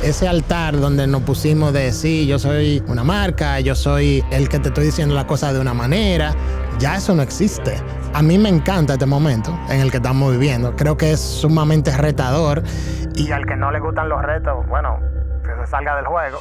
ese altar donde nos pusimos de sí, yo soy una marca, yo soy el que te estoy diciendo las cosas de una manera, ya eso no existe. A mí me encanta este momento en el que estamos viviendo. Creo que es sumamente retador. Y al que no le gustan los retos, bueno, que se salga del juego.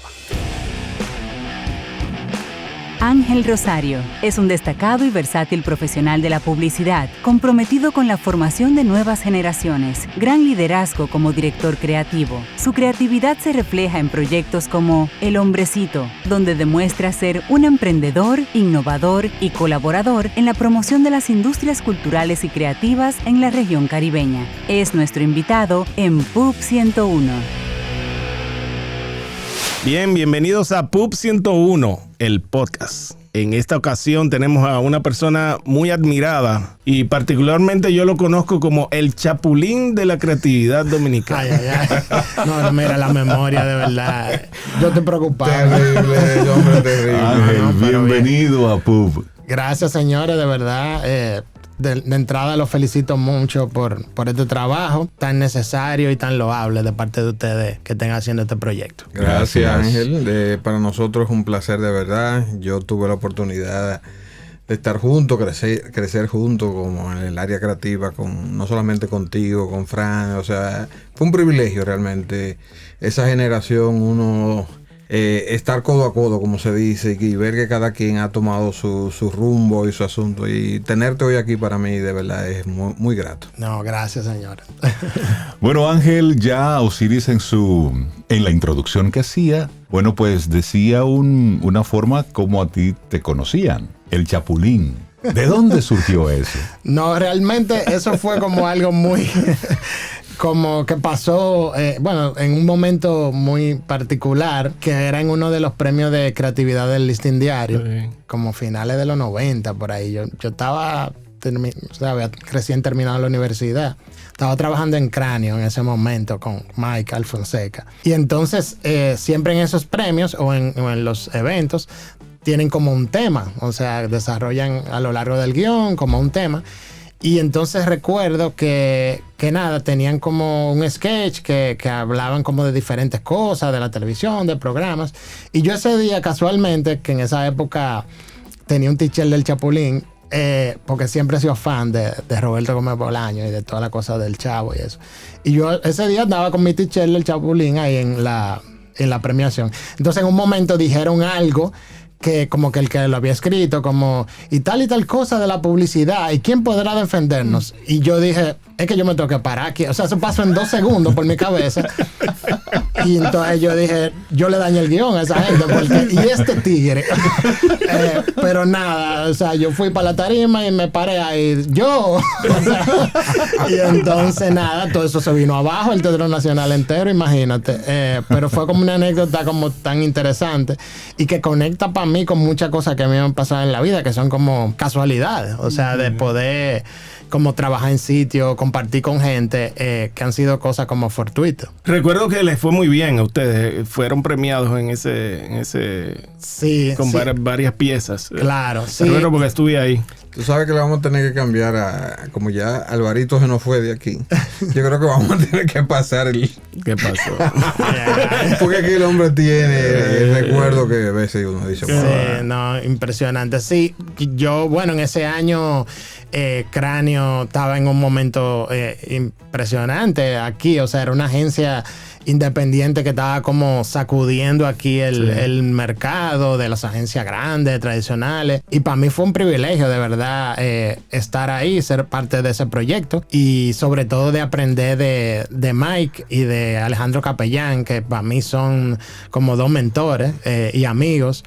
Ángel Rosario es un destacado y versátil profesional de la publicidad, comprometido con la formación de nuevas generaciones, gran liderazgo como director creativo. Su creatividad se refleja en proyectos como El Hombrecito, donde demuestra ser un emprendedor, innovador y colaborador en la promoción de las industrias culturales y creativas en la región caribeña. Es nuestro invitado en PUB 101. Bien, bienvenidos a PUB 101, el podcast. En esta ocasión tenemos a una persona muy admirada y particularmente yo lo conozco como el chapulín de la creatividad dominicana. No, mira, la memoria, de verdad. Yo te preocupaba. Terrible, hombre, terrible. Ángel, bienvenido a PUB. Gracias, señores, de verdad. De entrada los felicito mucho por este trabajo tan necesario y tan loable de parte de ustedes que estén haciendo este proyecto. Gracias, Ángel. Para nosotros es un placer, de verdad. Yo tuve la oportunidad de estar juntos, crecer juntos como en el área creativa, no solamente contigo, con Fran. O sea, fue un privilegio realmente. Esa generación, uno... estar codo a codo, como se dice, y ver que cada quien ha tomado su rumbo y su asunto. Y tenerte hoy aquí para mí, de verdad, es muy, muy grato. No, gracias, señora. Bueno, Ángel, ya Osiris en la introducción que hacía, bueno, pues decía una forma como a ti te conocían, el chapulín. ¿De dónde surgió eso? No, realmente eso fue como algo muy... como que pasó, en un momento muy particular, que era en uno de los premios de creatividad del Listín Diario, como finales de los 90, por ahí. Yo estaba, había recién terminado la universidad. Estaba trabajando en Cráneo en ese momento con Mike Alfonseca. Y entonces, siempre en esos premios o en los eventos, tienen como un tema. O sea, desarrollan a lo largo del guión como un tema. Y entonces recuerdo que nada, tenían como un sketch que hablaban como de diferentes cosas, de la televisión, de programas. Y yo ese día, casualmente, que en esa época tenía un t-shirt del Chapulín, porque siempre he sido fan de Roberto Gómez Bolaño y de toda la cosa del Chavo y eso. Y yo ese día andaba con mi t-shirt del Chapulín ahí en la premiación. Entonces en un momento dijeron algo que como que el que lo había escrito, como y tal cosa de la publicidad, ¿y quién podrá defendernos? Y yo dije, es que yo me tengo que parar aquí. O sea, eso pasó en 2 segundos por mi cabeza. Y entonces yo dije, yo le dañé el guión a esa gente, y este tigre. Pero nada, o sea, yo fui para la tarima y me paré ahí, yo. O sea, y entonces nada, todo eso se vino abajo, el Teatro Nacional entero, imagínate. Pero fue como una anécdota como tan interesante y que conecta para mí con muchas cosas que a mí me han pasado en la vida, que son como casualidades. O sea, de poder como trabajar en sitio, compartir con gente, que han sido cosas como fortuitas. Recuerdo que les fue muy bien a ustedes. Fueron premiados en ese sí, con sí. Varias piezas. Claro, sí. Recuerdo porque estuve ahí. Tú sabes que le vamos a tener que cambiar como ya Alvarito se nos fue de aquí. Yo creo que vamos a tener que pasar el... ¿Qué pasó? Porque aquí el hombre tiene el recuerdo que a veces uno dice... Sí, no, impresionante. Sí, yo, en ese año Cráneo estaba en un momento impresionante aquí. O sea, era una agencia independiente que estaba como sacudiendo aquí el mercado de las agencias grandes, tradicionales. Y para mí fue un privilegio, de verdad, estar ahí, ser parte de ese proyecto. Y sobre todo de aprender de Mike y de Alejandro Capellán, que para mí son como 2 mentores y amigos.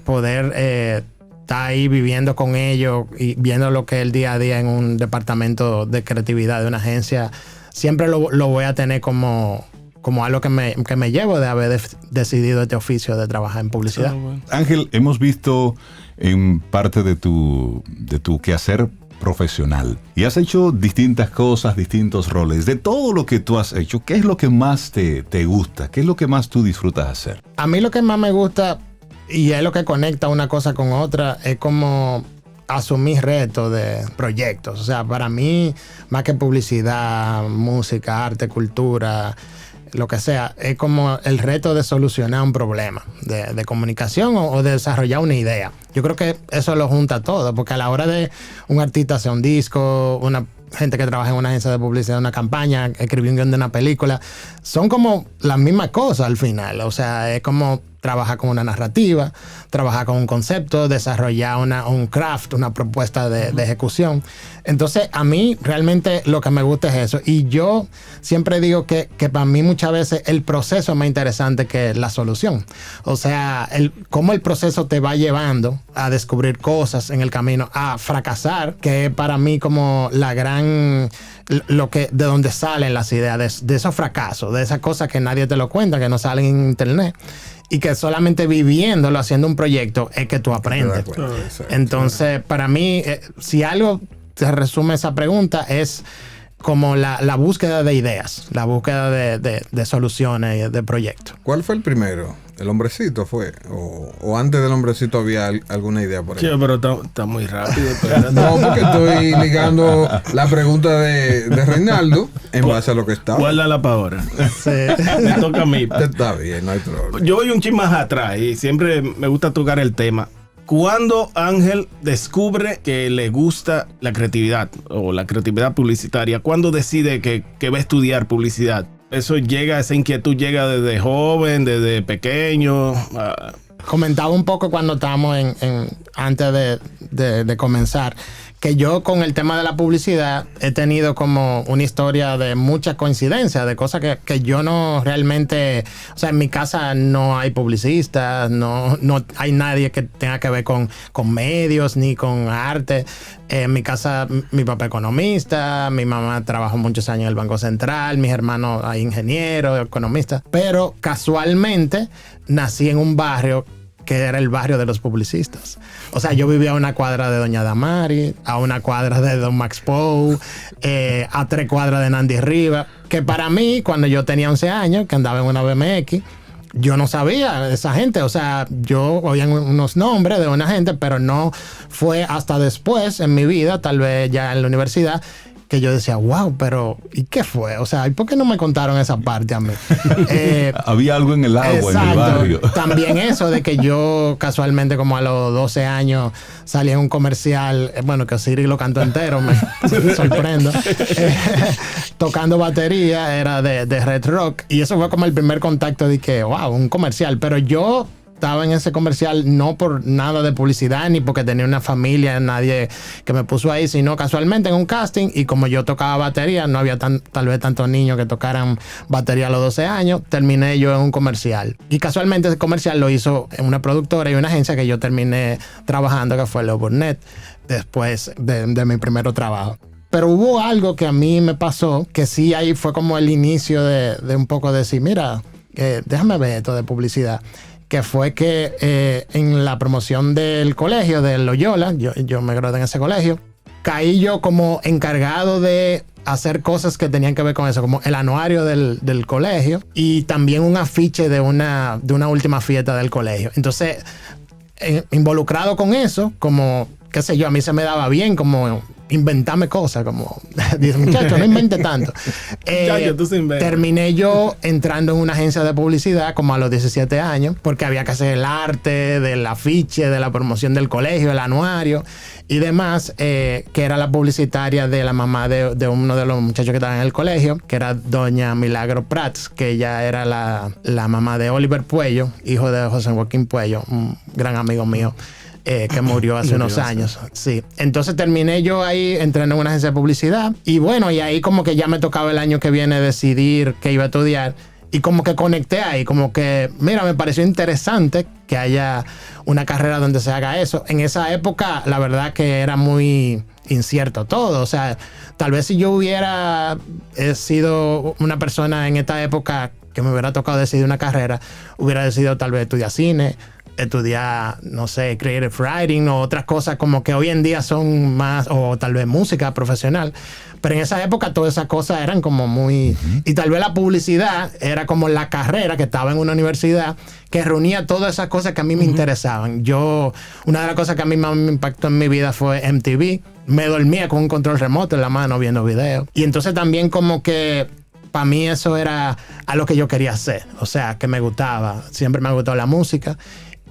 Poder estar ahí viviendo con ellos y viendo lo que es el día a día en un departamento de creatividad de una agencia, siempre lo voy a tener como algo que me llevo de haber decidido este oficio de trabajar en publicidad. Bueno. Ángel, hemos visto en parte de tu quehacer profesional y has hecho distintas cosas, distintos roles. De todo lo que tú has hecho, ¿qué es lo que más te gusta? ¿Qué es lo que más tú disfrutas hacer? A mí lo que más me gusta, y es lo que conecta una cosa con otra, es como asumir retos de proyectos. O sea, para mí, más que publicidad, música, arte, cultura, lo que sea, es como el reto de solucionar un problema de comunicación o de desarrollar una idea. Yo creo que eso lo junta todo, porque a la hora de un artista hacer un disco, una gente que trabaja en una agencia de publicidad, una campaña, escribir un guión de una película, son como las mismas cosas al final. O sea, es como trabajar con una narrativa, trabajar con un concepto, desarrollar un craft, una propuesta de ejecución. Entonces, a mí realmente lo que me gusta es eso. Y yo siempre digo que para mí muchas veces el proceso es más interesante que la solución. O sea, cómo el proceso te va llevando a descubrir cosas en el camino, a fracasar, que es para mí como la gran... de donde salen las ideas, de esos fracasos, de esas cosas que nadie te lo cuenta, que no salen en internet, y que solamente viviéndolo, haciendo un proyecto, es que tú aprendes. Entonces, para mí, si algo te resume esa pregunta, es como la búsqueda de ideas, la búsqueda de soluciones, de proyectos. ¿Cuál fue el primero? ¿El hombrecito fue? ¿O antes del hombrecito había alguna idea por ahí? Sí, pero está muy rápido. No, porque estoy ligando la pregunta de Reinaldo en base a lo que está. Guárdala para ahora. Sí. Me toca a mí. Está bien, no hay problema. Yo voy un chin más atrás y siempre me gusta tocar el tema. ¿Cuándo Ángel descubre que le gusta la creatividad o la creatividad publicitaria? ¿Cuándo decide que va a estudiar publicidad? Esa inquietud llega desde joven, desde pequeño. Comentaba un poco cuando estábamos antes de comenzar, que yo con el tema de la publicidad he tenido como una historia de muchas coincidencias, de cosas que yo no realmente... O sea, en mi casa no hay publicistas, no hay nadie que tenga que ver con medios ni con arte. En mi casa, mi papá economista, mi mamá trabajó muchos años en el Banco Central, mis hermanos hay ingenieros, economistas. Pero casualmente nací en un barrio que era el barrio de los publicistas. O sea, yo vivía a una cuadra de Doña Damari, a una cuadra de Don Max Pou, a 3 cuadras de Nandy Rivas, que para mí, cuando yo tenía 11 años, que andaba en una BMX, yo no sabía de esa gente. O sea, yo oía unos nombres de una gente, pero no fue hasta después en mi vida, tal vez ya en la universidad, que yo decía, wow, pero ¿y qué fue? O sea, ¿y por qué no me contaron esa parte a mí? Había algo en el agua, exacto, en el barrio. También eso de que yo casualmente como a los 12 años salí en un comercial, bueno, que Siri lo cantó entero, me sorprendo, tocando batería, era de Red Rock, y eso fue como el primer contacto de que, wow, un comercial, pero yo estaba en ese comercial no por nada de publicidad ni porque tenía una familia, nadie que me puso ahí, sino casualmente en un casting, y como yo tocaba batería, no había tal vez tantos niños que tocaran batería a los 12 años, terminé yo en un comercial. Y casualmente ese comercial lo hizo en una productora y una agencia que yo terminé trabajando, que fue Leo Burnett, después de mi primer trabajo. Pero hubo algo que a mí me pasó, que sí ahí fue como el inicio de un poco de decir, mira, déjame ver esto de publicidad. Que fue que en la promoción del colegio, de Loyola, yo me gradué en ese colegio, caí yo como encargado de hacer cosas que tenían que ver con eso, como el anuario del colegio y también un afiche de una última fiesta del colegio. Entonces, involucrado con eso, como, qué sé yo, a mí se me daba bien como inventarme cosas, como dice, muchacho, no invente tanto. Terminé yo entrando en una agencia de publicidad como a los 17 años, porque había que hacer el arte del afiche, de la promoción del colegio, el anuario y demás, que era la publicitaria de la mamá de uno de los muchachos que estaban en el colegio, que era doña Milagro Prats, que ella era la mamá de Oliver Puello, hijo de José Joaquín Puello, un gran amigo mío, que murió hace unos años. Sí. Entonces terminé yo ahí entrando en una agencia de publicidad. Y bueno, y ahí como que ya me tocaba el año que viene decidir qué iba a estudiar. Y como que conecté ahí, como que, mira, me pareció interesante que haya una carrera donde se haga eso. En esa época, la verdad que era muy incierto todo. O sea, tal vez si yo hubiera sido una persona en esta época que me hubiera tocado decidir una carrera, hubiera decidido tal vez estudiar cine, estudiar, no sé, creative writing o otras cosas como que hoy en día son más, o tal vez música profesional. Pero en esa época todas esas cosas eran como muy... Y tal vez la publicidad era como la carrera que estaba en una universidad que reunía todas esas cosas que a mí me interesaban. Una de las cosas que a mí más me impactó en mi vida fue MTV. Me dormía con un control remoto en la mano viendo videos. Y entonces también como que para mí eso era a lo que yo quería hacer. O sea, que me gustaba. Siempre me ha gustado la música.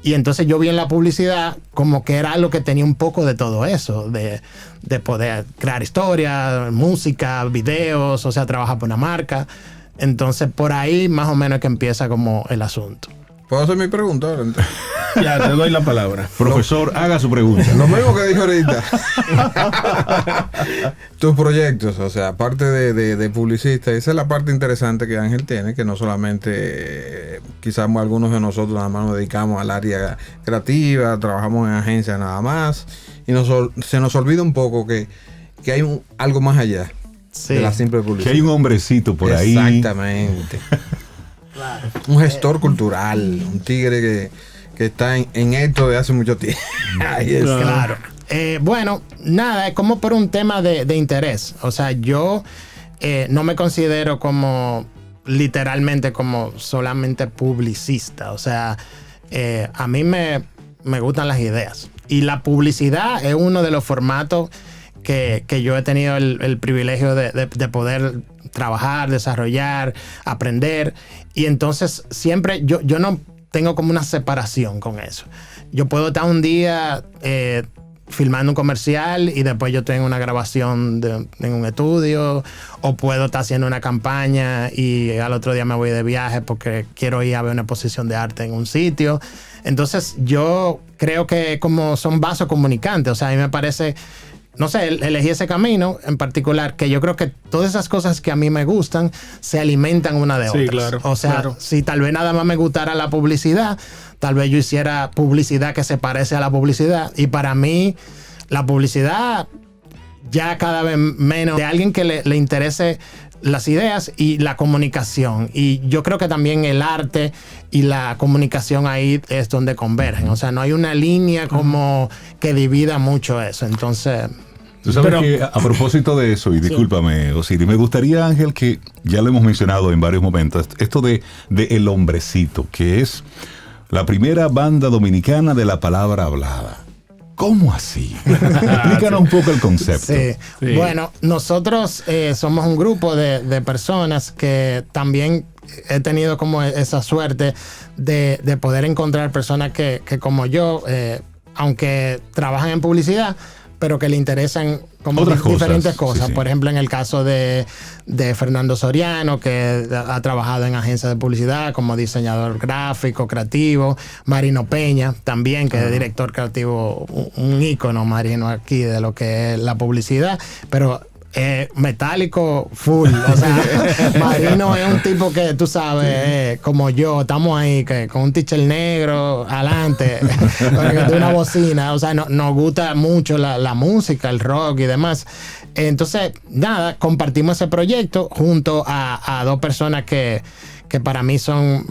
Y entonces yo vi en la publicidad como que era algo que tenía un poco de todo eso, de poder crear historias, música, videos, o sea, trabajar por una marca. Entonces por ahí más o menos es que empieza como el asunto. ¿Puedo hacer mi pregunta ahora? Ya, te doy la palabra. Profesor, haga su pregunta. Lo mismo que dije ahorita. Tus proyectos, o sea, aparte de publicista, esa es la parte interesante que Ángel tiene, que no solamente quizás algunos de nosotros nada más nos dedicamos al área creativa, trabajamos en agencias nada más, y se nos olvida un poco que hay algo más allá de la simple publicidad. Que hay un hombrecito por ahí. Exactamente. Claro. Un gestor cultural, un tigre que está en esto de hace mucho tiempo. Ahí es. Claro. Bueno, nada, es como por un tema de interés. O sea, yo no me considero como literalmente como solamente publicista. O sea, a mí me gustan las ideas. Y la publicidad es uno de los formatos que yo he tenido el privilegio de poder trabajar, desarrollar, aprender. Y entonces siempre yo no tengo como una separación con eso. Yo puedo estar un día filmando un comercial y después yo tengo una grabación en un estudio, o puedo estar haciendo una campaña y al otro día me voy de viaje porque quiero ir a ver una exposición de arte en un sitio. Entonces yo creo que como son vasos comunicantes, o sea, a mí me parece, no sé, elegí ese camino en particular, que yo creo que todas esas cosas que a mí me gustan se alimentan una de otras. Sí, claro. O sea, claro, si tal vez nada más me gustara la publicidad, tal vez yo hiciera publicidad que se parece a la publicidad. Y para mí, la publicidad ya cada vez menos de alguien que le interese las ideas y la comunicación. Y yo creo que también el arte y la comunicación ahí es donde convergen. O sea, no hay una línea como que divida mucho eso. Entonces... Tú sabes que a propósito de eso, y discúlpame, Osiris, me gustaría, Ángel, que ya lo hemos mencionado en varios momentos, esto de El Hombrecito, que es la primera banda dominicana de la palabra hablada. ¿Cómo así? Explícanos un poco el concepto. Sí. Bueno, nosotros somos un grupo de personas que también he tenido como esa suerte de poder encontrar personas que como yo, aunque trabajan en publicidad, pero que le interesan como diferentes cosas. Sí. Por ejemplo, en el caso de Fernando Soriano, que ha trabajado en agencias de publicidad como diseñador gráfico, creativo. Marino Peña, también, que es director creativo, un ícono, Marino, aquí de lo que es la publicidad. Pero metálico full. O sea, Marino es un tipo que tú sabes, como yo, estamos ahí que con un t-shirt negro adelante, para que tenga una bocina. O sea, nos gusta mucho la música, el rock y demás. Entonces, nada, compartimos ese proyecto junto a dos personas que para mí son,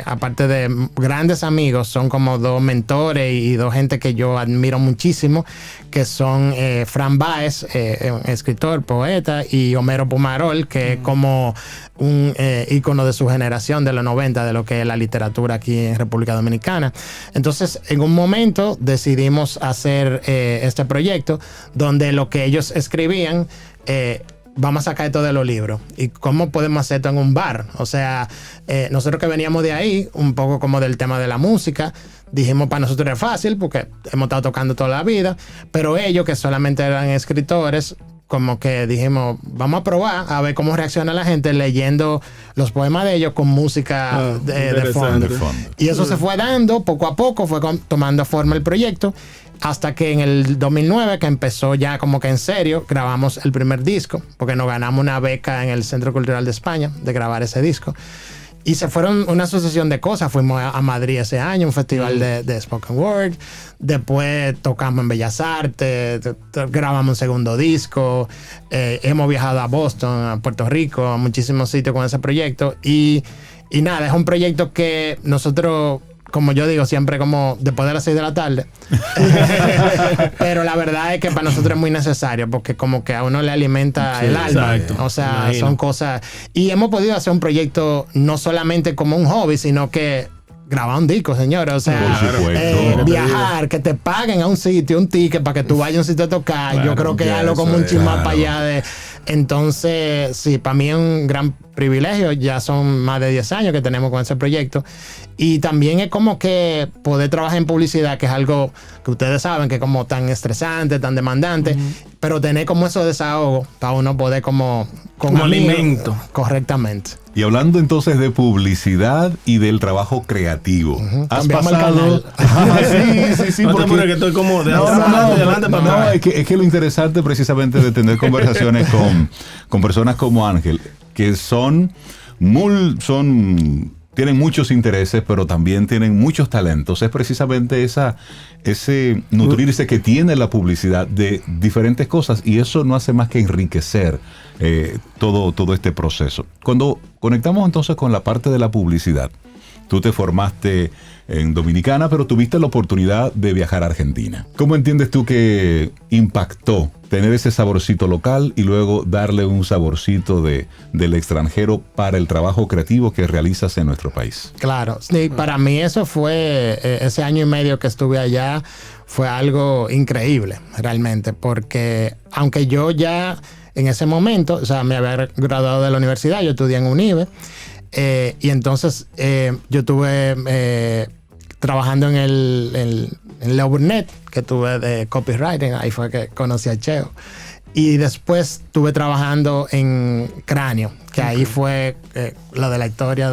aparte de grandes amigos, son como dos mentores y dos gente que yo admiro muchísimo, que son Fran Báez, escritor, poeta, y Homero Pumarol, que es como un ícono de su generación de los 90, de lo que es la literatura aquí en República Dominicana. Entonces, en un momento decidimos hacer este proyecto donde lo que ellos escribían, vamos a sacar esto de los libros. ¿Y cómo podemos hacer esto en un bar? O sea, nosotros que veníamos de ahí, un poco como del tema de la música, dijimos, para nosotros era fácil porque hemos estado tocando toda la vida, pero ellos que solamente eran escritores, como que dijimos, vamos a probar a ver cómo reacciona la gente leyendo los poemas de ellos con música de fondo. Y eso se fue dando poco a poco, fue tomando forma el proyecto, hasta que en el 2009, que empezó ya como que en serio, grabamos el primer disco, porque nos ganamos una beca en el Centro Cultural de España de grabar ese disco. Y se fueron una sucesión de cosas. Fuimos a Madrid ese año, un festival de Spoken Word. Después tocamos en Bellas Artes, grabamos un segundo disco. Hemos viajado a Boston, a Puerto Rico, a muchísimos sitios con ese proyecto. Y nada, es un proyecto que nosotros, como yo digo, siempre como después de las 6 de la tarde. Pero la verdad es que para nosotros es muy necesario, porque como que a uno le alimenta el alma. Exacto. O sea, son cosas. Y hemos podido hacer un proyecto no solamente como un hobby, sino que grabar un disco, señores. O sea, viajar, que te paguen a un sitio, un ticket para que tú vayas a un sitio a tocar. Claro, yo creo que es algo como un chismar para allá Entonces, sí, para mí es un gran privilegio. Ya son más de 10 años que tenemos con ese proyecto. Y también es como que poder trabajar en publicidad, que es algo que ustedes saben que es como tan estresante, tan demandante, pero tener como esos desahogos para uno poder como alimento. Correctamente. Y hablando entonces de publicidad y del trabajo creativo, has Cambiamos el pasado... sí, No te porque... apures, que estoy como de No, adelante para no, atrás. es que lo interesante precisamente de tener conversaciones con personas como Ángel, que tienen muchos intereses, pero también tienen muchos talentos. Es precisamente ese nutrirse que tiene la publicidad de diferentes cosas, y eso no hace más que enriquecer todo este proceso. Cuando conectamos entonces con la parte de la publicidad, tú te formaste en Dominicana, pero tuviste la oportunidad de viajar a Argentina. ¿Cómo entiendes tú que impactó tener ese saborcito local y luego darle un saborcito del extranjero para el trabajo creativo que realizas en nuestro país? Claro, sí, para mí eso fue, ese año y medio que estuve allá, fue algo increíble, realmente, porque aunque yo ya en ese momento, o sea, me había graduado de la universidad, yo estudié en UNIBE, y entonces yo estuve trabajando en Leoburnet, que tuve de copywriting, ahí fue que conocí a Cheo. Y después estuve trabajando en Cráneo, que ahí fue lo de la historia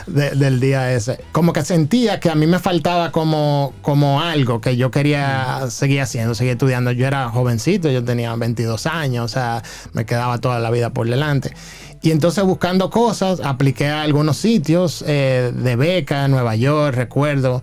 del día ese. Como que sentía que a mí me faltaba como algo que yo quería seguir haciendo, seguir estudiando. Yo era jovencito, yo tenía 22 años, o sea, me quedaba toda la vida por delante. Y entonces buscando cosas, apliqué a algunos sitios de beca en Nueva York, recuerdo.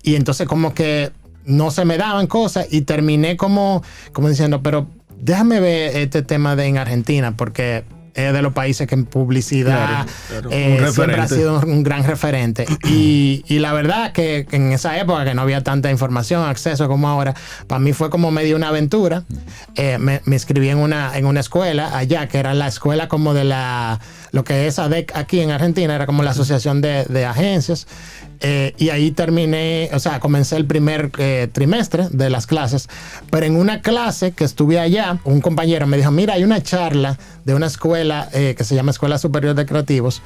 Y entonces como que no se me daban cosas y terminé como diciendo, pero déjame ver este tema en Argentina, porque es de los países que en publicidad claro. Siempre ha sido un gran referente. Y la verdad que en esa época que no había tanta información, acceso como ahora, para mí fue como medio una aventura. Me inscribí en una escuela allá, que era la escuela como de lo que es ADEC aquí en Argentina, era como la asociación de agencias. Y ahí terminé, o sea, comencé el primer trimestre de las clases, pero en una clase que estuve allá, un compañero me dijo, mira, hay una charla de una escuela que se llama Escuela Superior de Creativos,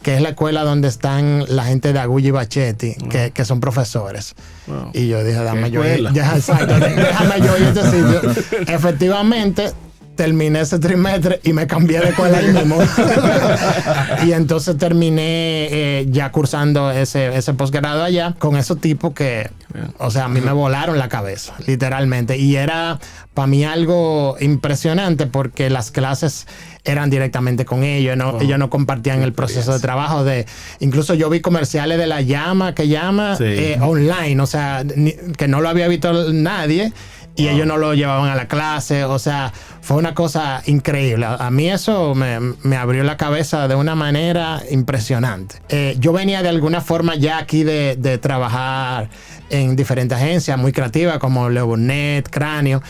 que es la escuela donde están la gente de Agulli y Bachetti, que son profesores. Wow. Y yo dije, déjame yo ir. Exacto, Déjame yo ir a este sitio. Efectivamente, terminé ese trimestre y me cambié de escuela ahí mismo. Y entonces terminé ya cursando ese posgrado allá con esos tipos que, o sea, a mí me volaron la cabeza, literalmente. Y era para mí algo impresionante porque las clases eran directamente con ellos, ¿no? Ellos no compartían el proceso de trabajo. Incluso yo vi comerciales de la llama online, o sea, que no lo había visto nadie. Y ellos no lo llevaban a la clase, o sea, fue una cosa increíble. A mí eso me abrió la cabeza de una manera impresionante. Yo venía de alguna forma ya aquí de trabajar en diferentes agencias muy creativas como Leoburnet, Cráneo,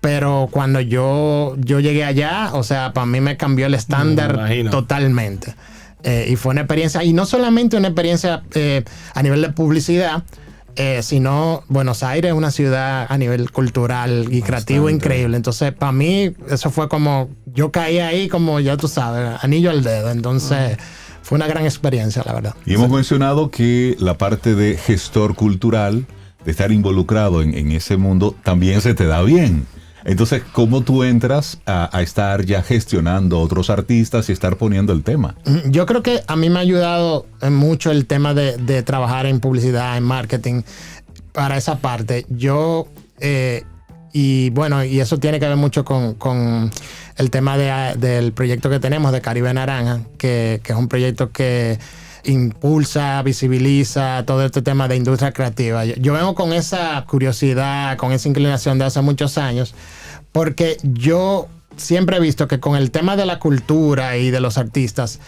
pero cuando yo llegué allá, o sea, para mí me cambió el estándar totalmente. Y fue una experiencia, y no solamente una experiencia a nivel de publicidad, sino Buenos Aires es una ciudad a nivel cultural y creativo increíble. Entonces, para mí, eso fue como, yo caí ahí como, ya tú sabes, anillo al dedo. Entonces, fue una gran experiencia, la verdad. Y hemos mencionado que la parte de gestor cultural, de estar involucrado en ese mundo, también se te da bien. Entonces, ¿cómo tú entras a estar ya gestionando otros artistas y estar poniendo el tema? Yo creo que a mí me ha ayudado mucho el tema de trabajar en publicidad, en marketing, para esa parte. Yo, y eso tiene que ver mucho con el tema del proyecto que tenemos de Caribe Naranja, que es un proyecto que impulsa, visibiliza todo este tema de industria creativa. Yo vengo con esa curiosidad, con esa inclinación de hace muchos años, porque yo siempre he visto que con el tema de la cultura y de los artistas,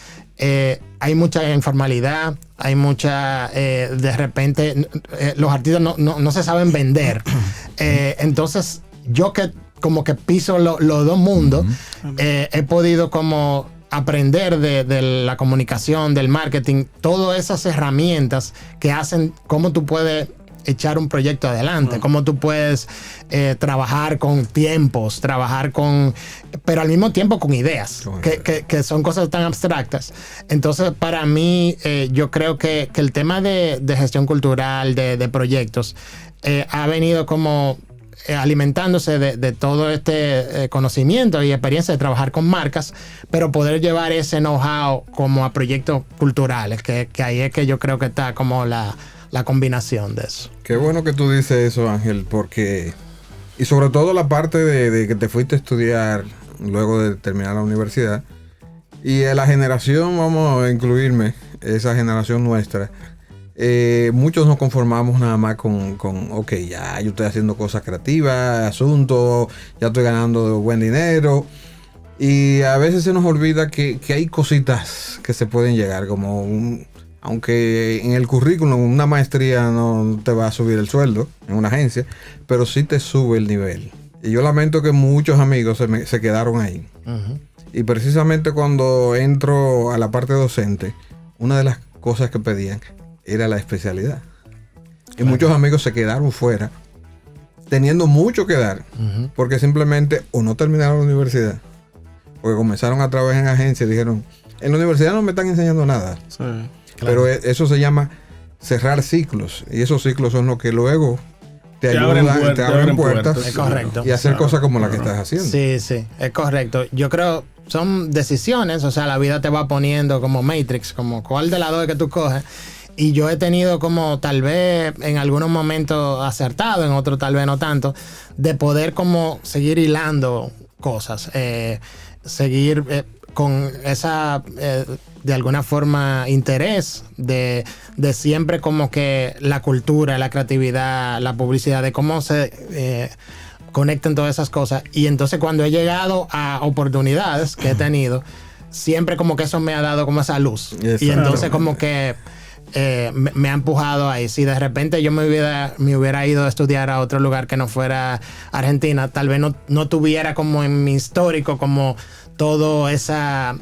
hay mucha informalidad, hay mucha, de repente, los artistas no se saben vender. Entonces, yo que como que piso los dos mundos, he podido como aprender de la comunicación, del marketing, todas esas herramientas que hacen cómo tú puedes echar un proyecto adelante, cómo tú puedes trabajar con tiempos, pero al mismo tiempo con ideas, que son cosas tan abstractas. Entonces, para mí, yo creo que el tema de gestión cultural, de proyectos, ha venido como alimentándose de todo este conocimiento y experiencia de trabajar con marcas, pero poder llevar ese know-how como a proyectos culturales, que ahí es que yo creo que está como la combinación de eso. Qué bueno que tú dices eso, Ángel, porque... Y sobre todo la parte de que te fuiste a estudiar luego de terminar la universidad. Y la generación, vamos a incluirme, esa generación nuestra, muchos nos conformamos nada más con ok, ya yo estoy haciendo cosas creativas, asuntos, ya estoy ganando buen dinero. Y a veces se nos olvida que hay cositas que se pueden llegar, como aunque en el currículum una maestría no te va a subir el sueldo en una agencia, pero sí te sube el nivel. Y yo lamento que muchos amigos se quedaron ahí. Uh-huh. Y precisamente cuando entro a la parte docente, una de las cosas que pedían era la especialidad. Y muchos amigos se quedaron fuera, teniendo mucho que dar, uh-huh, porque simplemente o no terminaron la universidad, porque comenzaron a trabajar en agencias y dijeron, en la universidad no me están enseñando nada. Sí, claro. Pero eso se llama cerrar ciclos. Y esos ciclos son los que luego te ayudan, te abren puertas. Es correcto. Y hacer cosas como la que estás haciendo. Sí, sí, es correcto. Yo creo son decisiones, o sea, la vida te va poniendo como Matrix, como cuál de las dos que tú coges. Y yo he tenido como tal vez en algunos momentos acertado, en otros tal vez no tanto, de poder como seguir hilando cosas, seguir con esa, de alguna forma, interés de siempre como que la cultura, la creatividad, la publicidad, de cómo se conectan todas esas cosas. Y entonces cuando he llegado a oportunidades que he tenido, siempre como que eso me ha dado como esa luz. Exacto. Y entonces como que me ha empujado ahí. Si de repente yo me hubiera ido a estudiar a otro lugar que no fuera Argentina, tal vez no tuviera como en mi histórico como todo esa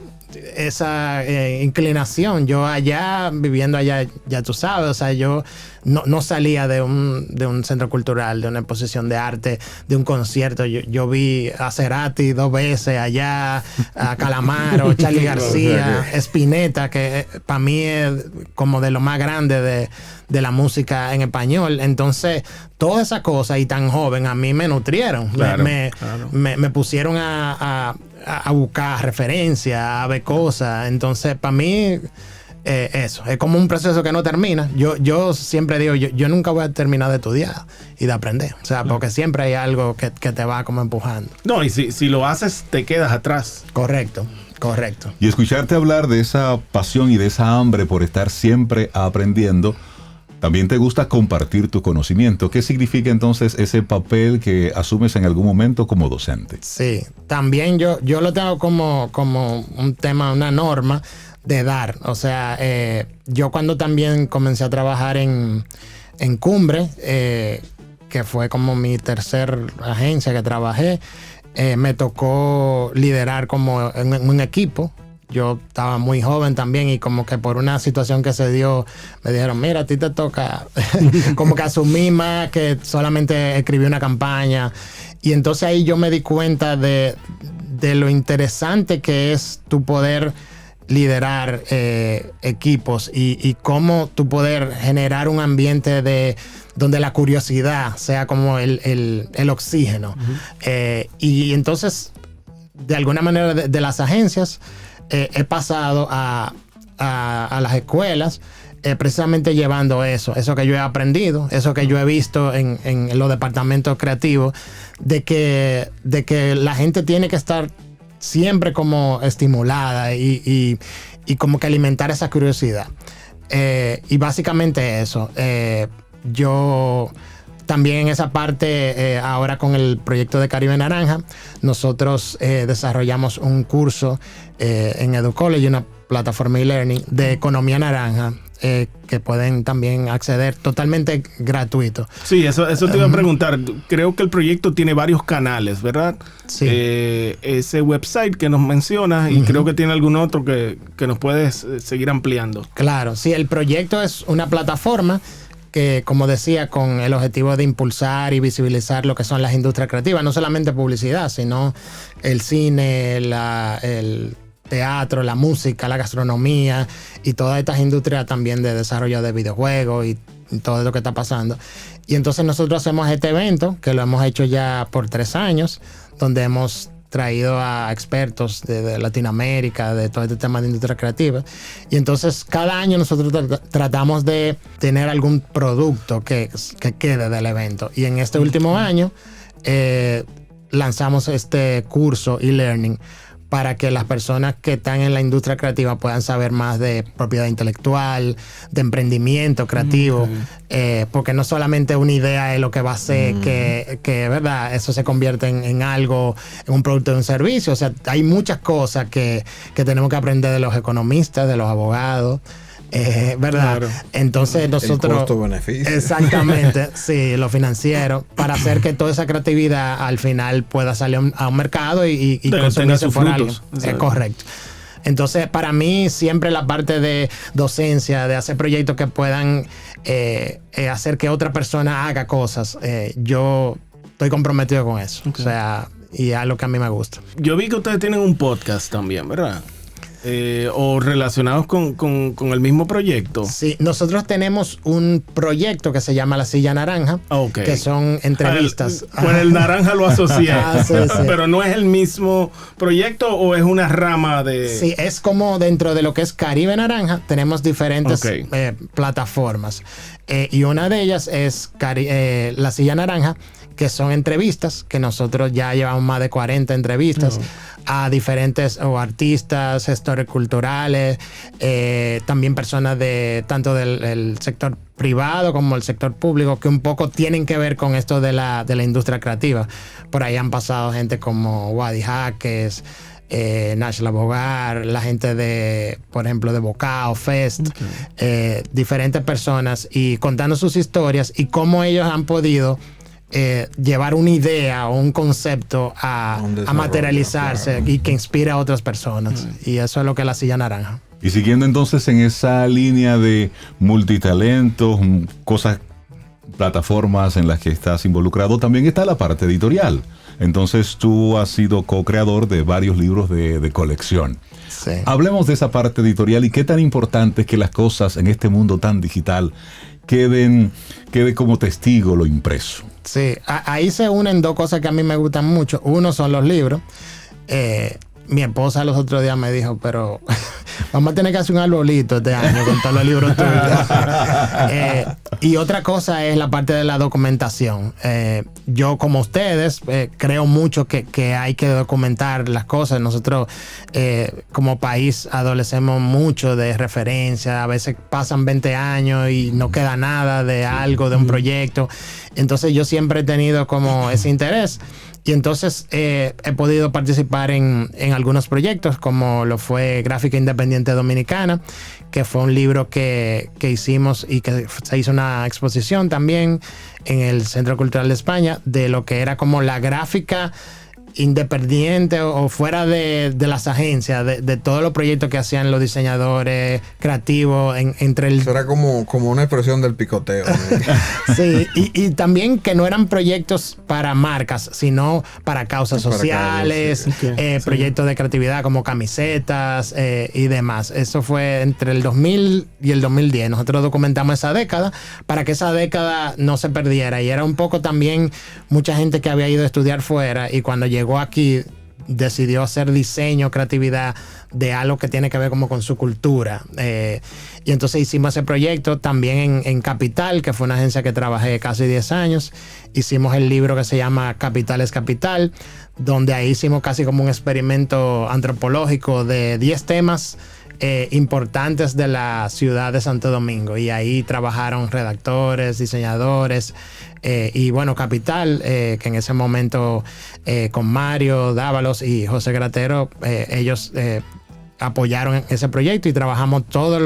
inclinación. Yo allá, viviendo allá, ya tú sabes, o sea, yo no salía de un centro cultural, de una exposición de arte, de un concierto. Yo vi a Cerati 2 veces allá, a Calamaro, Charly García, Spinetta, que para mí es como de lo más grande de la música en español. Entonces, toda esa cosa, y tan joven, a mí me nutrieron. Claro, me pusieron a buscar referencias, a ver cosas. Entonces, para mí, eso, es como un proceso que no termina. Yo siempre digo, yo nunca voy a terminar de estudiar y de aprender. O sea, porque siempre hay algo que te va como empujando. No, y si lo haces, te quedas atrás. Correcto. Y escucharte hablar de esa pasión y de esa hambre por estar siempre aprendiendo, también te gusta compartir tu conocimiento. ¿Qué significa entonces ese papel que asumes en algún momento como docente? Sí, también yo lo tengo como un tema, una norma de dar. O sea, yo cuando también comencé a trabajar en Cumbre, que fue como mi tercer agencia que trabajé, me tocó liderar como en un equipo. Yo estaba muy joven también y como que por una situación que se dio me dijeron, mira, a ti te toca como que asumí más que solamente escribí una campaña. Y entonces ahí yo me di cuenta de lo interesante que es tu poder liderar equipos y cómo tu poder generar un ambiente donde la curiosidad sea como el oxígeno. Uh-huh. Y entonces, de alguna manera, de las agencias, he pasado a las escuelas, precisamente llevando eso que yo he aprendido, eso que yo he visto en los departamentos creativos, de que la gente tiene que estar siempre como estimulada y como que alimentar esa curiosidad. Y básicamente eso. Yo también en esa parte, ahora con el proyecto de Caribe Naranja, nosotros desarrollamos un curso en EduCollege, una plataforma e-learning de economía naranja, que pueden también acceder totalmente gratuito. Sí, eso te iba a preguntar. Creo que el proyecto tiene varios canales, ¿verdad? Sí. Ese website que nos mencionas, y creo que tiene algún otro que nos puedes seguir ampliando. Claro, sí, el proyecto es una plataforma que, como decía, con el objetivo de impulsar y visibilizar lo que son las industrias creativas, no solamente publicidad, sino el cine, el teatro, la música, la gastronomía y todas estas industrias también de desarrollo de videojuegos y todo lo que está pasando. Y entonces nosotros hacemos este evento, que lo hemos hecho ya por 3 años, donde hemos traído a expertos de Latinoamérica, de todo este tema de industria creativa. Y entonces cada año nosotros tratamos de tener algún producto que quede del evento. Y en este último año lanzamos este curso e-learning para que las personas que están en la industria creativa puedan saber más de propiedad intelectual, de emprendimiento creativo, porque no solamente una idea es lo que va a hacer que ¿verdad? Eso se convierte en algo, en un producto de un servicio. O sea, hay muchas cosas que tenemos que aprender de los economistas, de los abogados, ¿verdad? Claro. Entonces nosotros... El costo-beneficio. Exactamente, sí, lo financiero, para hacer que toda esa creatividad al final pueda salir a un mercado y consumirse por alguien. Es correcto. Entonces, para mí, siempre la parte de docencia, de hacer proyectos que puedan hacer que otra persona haga cosas, yo estoy comprometido con eso. Okay. O sea, y es algo que a mí me gusta. Yo vi que ustedes tienen un podcast también, ¿verdad? O relacionados con el mismo proyecto. Sí, nosotros tenemos un proyecto que se llama La Silla Naranja, que son entrevistas. Con el naranja lo asocié. Sí. Pero no es el mismo proyecto o es una rama de... Sí, es como dentro de lo que es Caribe Naranja, tenemos diferentes plataformas. Y una de ellas es La Silla Naranja, que son entrevistas, que nosotros ya llevamos más de 40 entrevistas a diferentes artistas, gestores culturales, también personas de tanto del sector privado como el sector público, que un poco tienen que ver con esto de la industria creativa. Por ahí han pasado gente como Wadi Jaques, Nashla Bogar, la gente de, por ejemplo, de Bocao Fest, diferentes personas, y contando sus historias y cómo ellos han podido llevar una idea o un concepto a materializarse, claro, y que inspire a otras personas. Y eso es lo que es La Silla Naranja. Y siguiendo entonces en esa línea de multitalentos, cosas, plataformas en las que estás involucrado, también está la parte editorial. Entonces tú has sido co-creador de varios libros de colección. Sí. Hablemos de esa parte editorial y qué tan importante es que las cosas en este mundo tan digital quede como testigo lo impreso. Sí, ahí se unen dos cosas que a mí me gustan mucho. Uno son los libros. Mi esposa los otros días me dijo, pero vamos a tener que hacer un arbolito este año con todos los libros tuyos. Y otra cosa es la parte de la documentación. Yo, como ustedes, creo mucho que hay que documentar las cosas. Nosotros, como país, adolecemos mucho de referencia. A veces pasan 20 años y no queda nada de algo, de un proyecto. Entonces yo siempre he tenido como ese interés. Y entonces he podido participar en algunos proyectos, como lo fue Gráfica Independiente Dominicana, que fue un libro que hicimos y que se hizo una exposición también en el Centro Cultural de España, de lo que era como la gráfica independiente o fuera de las agencias, de todos los proyectos que hacían los diseñadores creativos entre el... Eso era como una expresión del picoteo. Sí, y también que no eran proyectos para marcas, sino para causas sociales, proyectos de creatividad como camisetas y demás. Eso fue entre el 2000 y el 2010. Nosotros documentamos esa década para que esa década no se perdiera, y era un poco también mucha gente que había ido a estudiar fuera y cuando llegó aquí decidió hacer diseño, creatividad de algo que tiene que ver como con su cultura. Y entonces hicimos ese proyecto también en Capital, que fue una agencia que trabajé casi 10 años. Hicimos el libro que se llama Capital es Capital, donde ahí hicimos casi como un experimento antropológico de 10 temas importantes de la ciudad de Santo Domingo, y ahí trabajaron redactores, diseñadores, y bueno, Capital, que en ese momento con Mario Dávalos y José Gratero, ellos apoyaron ese proyecto y trabajamos todos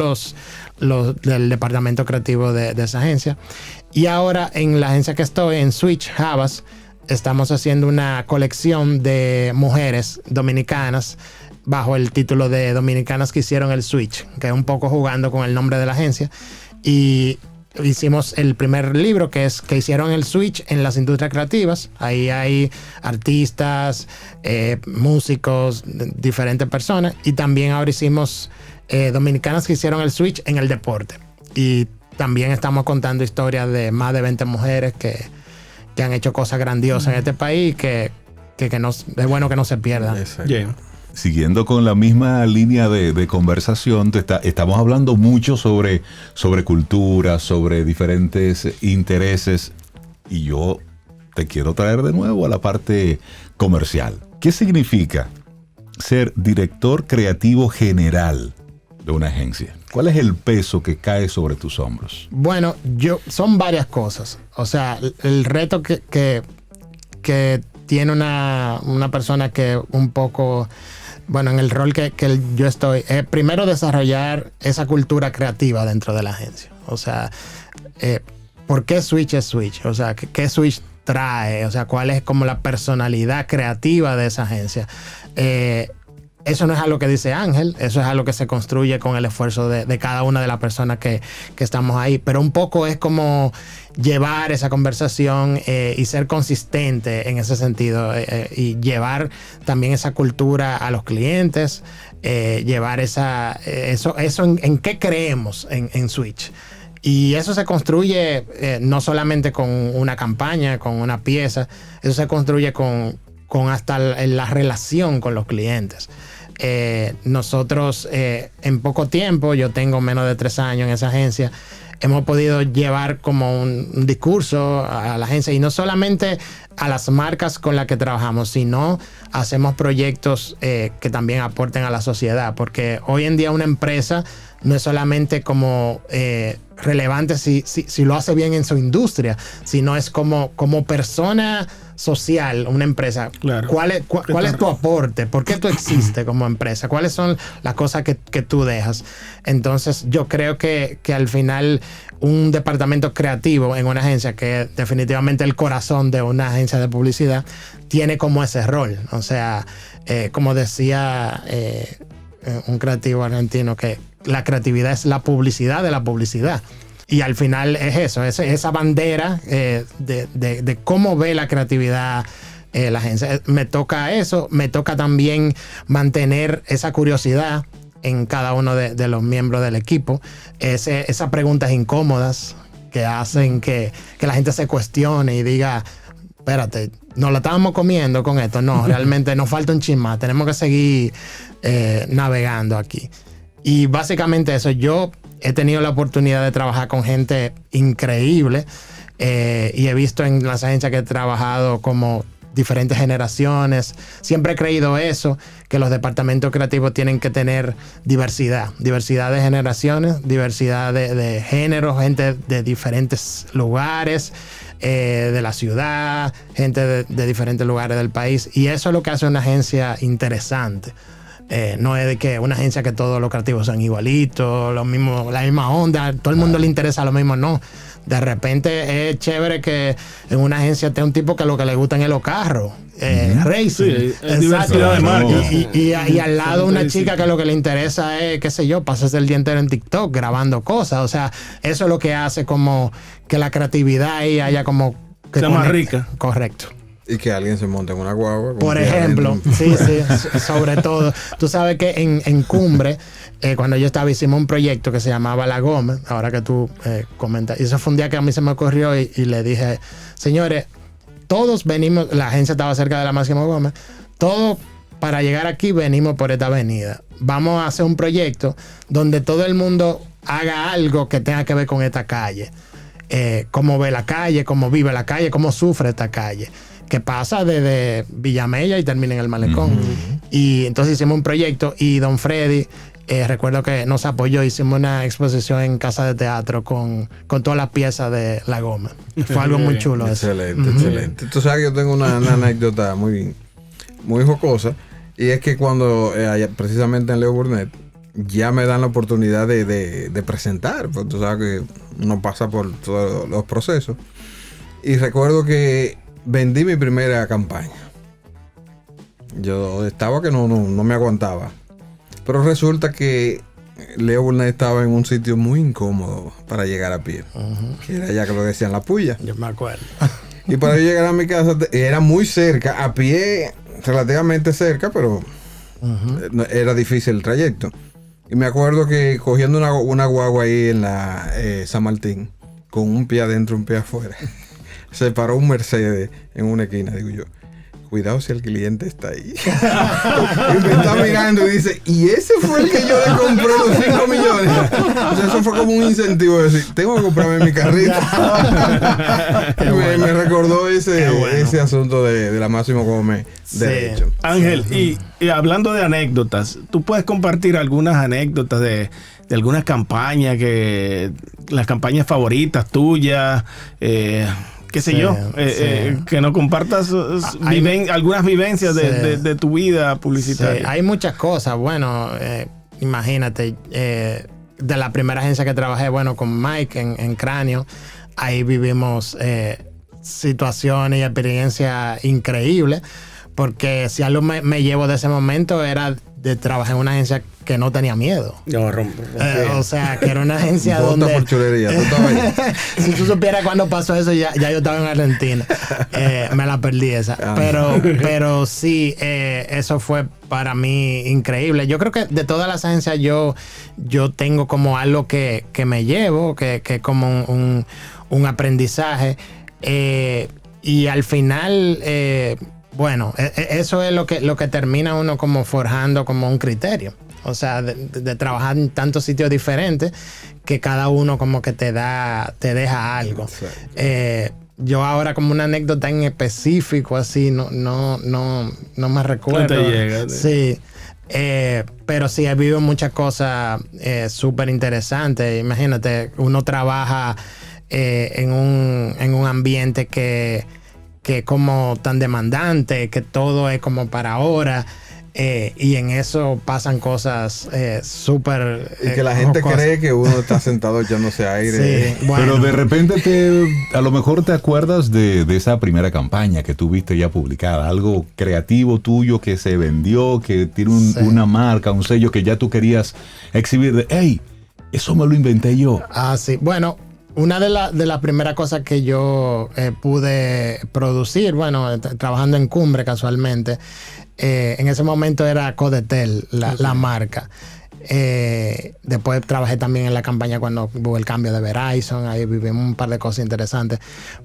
los del departamento creativo de esa agencia. Y ahora en la agencia que estoy, en Switch Havas, estamos haciendo una colección de mujeres dominicanas bajo el título de Dominicanas que hicieron el Switch, que es un poco jugando con el nombre de la agencia. Y hicimos el primer libro que hicieron el switch en las industrias creativas. Ahí hay artistas, músicos, diferentes personas. Y también ahora hicimos dominicanas que hicieron el switch en el deporte. Y también estamos contando historias de más de 20 mujeres que han hecho cosas grandiosas en este país que no, es bueno que no se pierdan. Yeah. Siguiendo con la misma línea de conversación, estamos hablando mucho sobre cultura, sobre diferentes intereses, y yo te quiero traer de nuevo a la parte comercial. ¿Qué significa ser director creativo general de una agencia? ¿Cuál es el peso que cae sobre tus hombros? Bueno, son varias cosas. O sea, el reto que tiene una persona que un poco, bueno, en el rol que yo estoy, es primero desarrollar esa cultura creativa dentro de la agencia. O sea, ¿por qué Switch es Switch? O sea, ¿qué Switch trae? O sea, ¿cuál es como la personalidad creativa de esa agencia? Eso no es algo que dice Ángel, eso es algo que se construye con el esfuerzo de cada una de las personas que estamos ahí. Pero un poco es como llevar esa conversación y ser consistente en ese sentido, y llevar también esa cultura a los clientes, llevar eso en qué creemos en Switch. Y eso se construye no solamente con una campaña, con una pieza, eso se construye con hasta la relación con los clientes. Nosotros en poco tiempo, yo tengo menos de 3 años en esa agencia, hemos podido llevar como un discurso a la agencia, y no solamente a las marcas con las que trabajamos, sino hacemos proyectos que también aporten a la sociedad, porque hoy en día una empresa no es solamente como relevante si lo hace bien en su industria, sino es como persona social, una empresa. Claro. ¿Cuál es tu aporte? ¿Por qué tú existes como empresa? ¿Cuáles son las cosas que tú dejas? Entonces yo creo que al final un departamento creativo en una agencia, que es definitivamente el corazón de una agencia de publicidad, tiene como ese rol. O sea, como decía un creativo argentino, que la creatividad es la publicidad de la publicidad. Y al final es eso, esa bandera de cómo ve la creatividad la agencia. Me toca eso, me toca también mantener esa curiosidad en cada uno de los miembros del equipo. Esas preguntas incómodas que hacen que la gente se cuestione y diga, espérate, nos la estábamos comiendo con esto. No, realmente nos falta un chin más, tenemos que seguir navegando aquí. Y básicamente eso, yo he tenido la oportunidad de trabajar con gente increíble, y he visto en las agencias que he trabajado como diferentes generaciones. Siempre he creído eso, que los departamentos creativos tienen que tener diversidad de generaciones, diversidad de géneros, gente de diferentes lugares de la ciudad, gente de diferentes lugares del país, y eso es lo que hace una agencia interesante. No es de que una agencia que todos los creativos son igualitos, la misma onda, todo el mundo le interesa lo mismo, no. De repente es chévere que en una agencia esté un tipo que lo que le gustan es los carros, racing. Sí, es diversidad de marcas. Y al lado una chica que lo que le interesa es, qué sé yo, pasarse el día entero en TikTok grabando cosas. O sea, eso es lo que hace como que la creatividad ahí haya como que sea más rica. Correcto. Y que alguien se monte en una guagua. Por ejemplo, sí, sobre todo. Tú sabes que en Cumbre, cuando yo estaba, hicimos un proyecto que se llamaba La Goma, ahora que tú comentas. Y eso fue un día que a mí se me ocurrió y le dije, señores, todos venimos, la agencia estaba cerca de la Máximo Gómez, todos para llegar aquí venimos por esta avenida. Vamos a hacer un proyecto donde todo el mundo haga algo que tenga que ver con esta calle. Cómo ve la calle, cómo vive la calle, cómo sufre esta calle, que pasa desde Villamella y termina en el Malecón. Y entonces hicimos un proyecto y Don Freddy, recuerdo que nos apoyó, hicimos una exposición en Casa de Teatro con todas las piezas de La Goma. Fue algo muy chulo. Excelente, excelente. Tú sabes que yo tengo una anécdota muy, muy jocosa, y es que cuando precisamente en Leo Burnett ya me dan la oportunidad de presentar, porque tú sabes que uno pasa por todos los procesos, y recuerdo que vendí mi primera campaña. Yo estaba que no me aguantaba. Pero resulta que Leo Burnett estaba en un sitio muy incómodo para llegar a pie, que era ya que lo decían La Puya. Yo me acuerdo. Y para yo llegar a mi casa era muy cerca, a pie relativamente cerca, pero era difícil el trayecto. Y me acuerdo que cogiendo una guagua ahí en la San Martín, con un pie adentro, un pie afuera, se paró un Mercedes en una esquina, digo yo. Cuidado si el cliente está ahí. Y me está mirando y dice, ¿y ese fue el que yo le compré los 5 millones? O sea, eso fue como un incentivo de decir, tengo que comprarme mi carrito. Me recordó ese asunto de la Máximo Gómez. Derecho. Ángel, y hablando de anécdotas, ¿tú puedes compartir algunas anécdotas de algunas campañas, las campañas favoritas tuyas? Qué sé yo, que nos compartas algunas vivencias de tu vida publicitaria. Sí, hay muchas cosas. Bueno, imagínate, de la primera agencia que trabajé, bueno, con Mike en Cráneo, ahí vivimos situaciones y experiencias increíbles, porque si algo me llevo de ese momento era de trabajar en una agencia que no tenía miedo. O sea, que era una agencia Vota donde... por chulería, tú estabas ahí. Si tú supieras cuando pasó eso, ya yo estaba en Argentina. Me la perdí esa. Pero sí, eso fue para mí increíble. Yo creo que de todas las agencias yo tengo como algo que me llevo, que es como un aprendizaje. Y al final... bueno, eso es lo que termina uno como forjando como un criterio. O sea, de trabajar en tantos sitios diferentes que cada uno como que te deja algo. Yo ahora como una anécdota en específico así, no me recuerdo. No te llega. Sí. Pero sí, he vivido muchas cosas súper interesantes. Imagínate, uno trabaja en un ambiente que como tan demandante, que todo es como para ahora, y en eso pasan cosas súper... y que la gente cree que uno está sentado echándose aire. Sí, bueno. Pero de repente a lo mejor te acuerdas de esa primera campaña que tuviste ya publicada, algo creativo tuyo que se vendió, que tiene una marca, un sello que ya tú querías exhibir de, hey, eso me lo inventé yo. Ah, sí. Bueno, una de las primeras cosas que yo pude producir, bueno, trabajando en Cumbre casualmente, en ese momento era Codetel, la marca. Después trabajé también en la campaña cuando hubo el cambio de Verizon, ahí vivimos un par de cosas interesantes.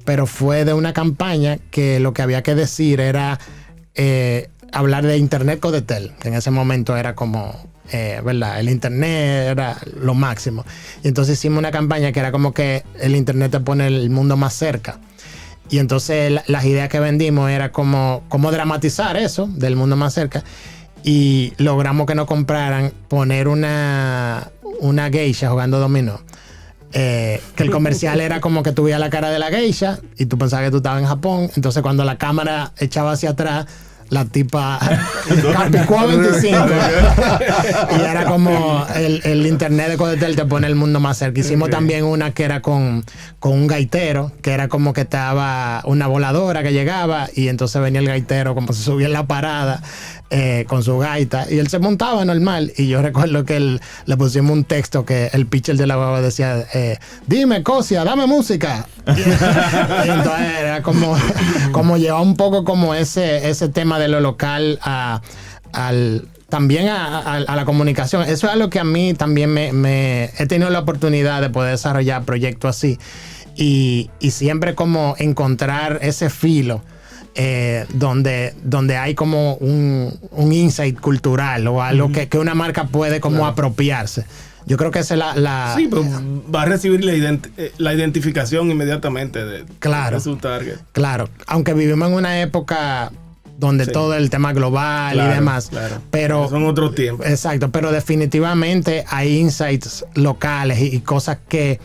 Pero fue de una campaña que lo que había que decir era hablar de Internet Codetel, que en ese momento era como... ¿verdad? El internet era lo máximo. Y entonces hicimos una campaña que era como que el internet te pone el mundo más cerca. Y entonces las ideas que vendimos era como dramatizar eso del mundo más cerca. Y logramos que nos compraran poner una geisha jugando dominó. Que el comercial era como que tú veías la cara de la geisha y tú pensabas que tú estabas en Japón. Entonces cuando la cámara echaba hacia atrás, la tipa picó a 25 y era como el internet de Codetel te pone el mundo más cerca. Hicimos también una que era con un gaitero, que era como que estaba una voladora que llegaba y entonces venía el gaitero como se subía en la parada con su gaita y él se montaba normal. Y yo recuerdo que le pusimos un texto que el pitcher de la guagua decía, dime Cosia, dame música. Y entonces era como llevar un poco como ese tema de lo local también a la comunicación. Eso es algo que a mí también he tenido la oportunidad de poder desarrollar proyectos así y siempre como encontrar ese filo donde hay como un insight cultural o algo que una marca puede como apropiarse. Yo creo que esa es sí, pues va a recibir la identificación inmediatamente de su target. Claro, aunque vivimos en una época donde todo el tema global y demás, pero son otros tiempos. Exacto, pero definitivamente hay insights locales y cosas que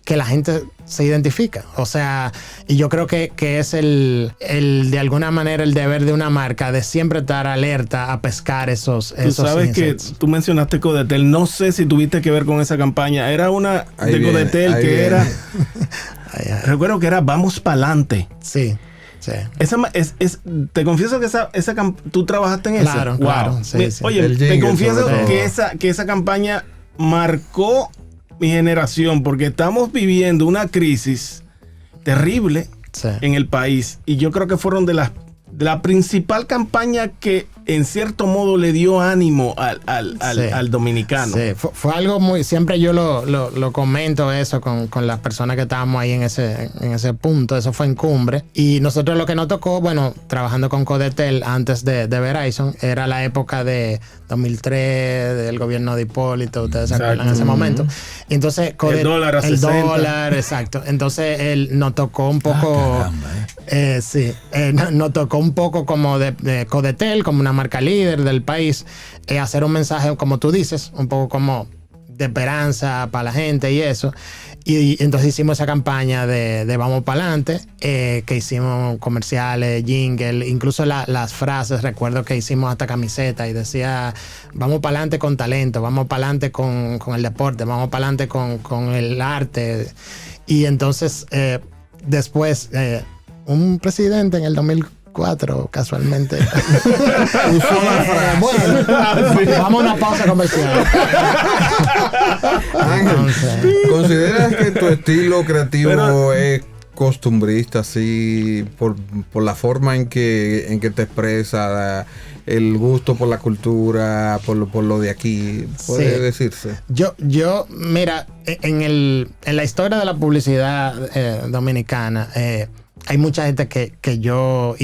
la gente se identifica. O sea, y yo creo que es el de alguna manera el deber de una marca de siempre estar alerta a pescar esos sabes insights. Que tú mencionaste Codetel, no sé si tuviste que ver con esa campaña. Era una de Codetel que era recuerdo que era Vamos Pa'lante. Sí. Sí. Te confieso que tú trabajaste en eso. Claro. Sí. Oye, te confieso que esa campaña marcó mi generación porque estamos viviendo una crisis terrible en el país y yo creo que fueron de la principal campaña que en cierto modo le dio ánimo al dominicano. Sí, fue algo muy... Siempre yo lo comento eso con las personas que estábamos ahí en ese punto. Eso fue en Cumbre. Y nosotros lo que nos tocó, bueno, trabajando con Codetel antes de Verizon, era la época de 2003, del gobierno de Hipólito, ustedes se acuerdan en ese momento. Y entonces el dólar a 60. El dólar, exacto. Entonces nos tocó un poco... nos tocó un poco como de Codetel, como una marca líder del país, hacer un mensaje, como tú dices, un poco como de esperanza para la gente y eso. Y entonces hicimos esa campaña de Vamos Pa'lante, que hicimos comerciales, jingle, incluso las frases, recuerdo que hicimos hasta camiseta y decía, vamos pa'lante con talento, vamos pa'lante con el deporte, vamos pa'lante con el arte. Y entonces, después, un presidente en el 2004, casualmente. Bueno, vamos a una pausa comercial. Ángel, ¿consideras que tu estilo creativo es costumbrista, así, por la forma en que te expresa, el gusto por la cultura, por lo de aquí? ¿Puede decirse? Yo, mira, en la historia de la publicidad dominicana, hay mucha gente que yo,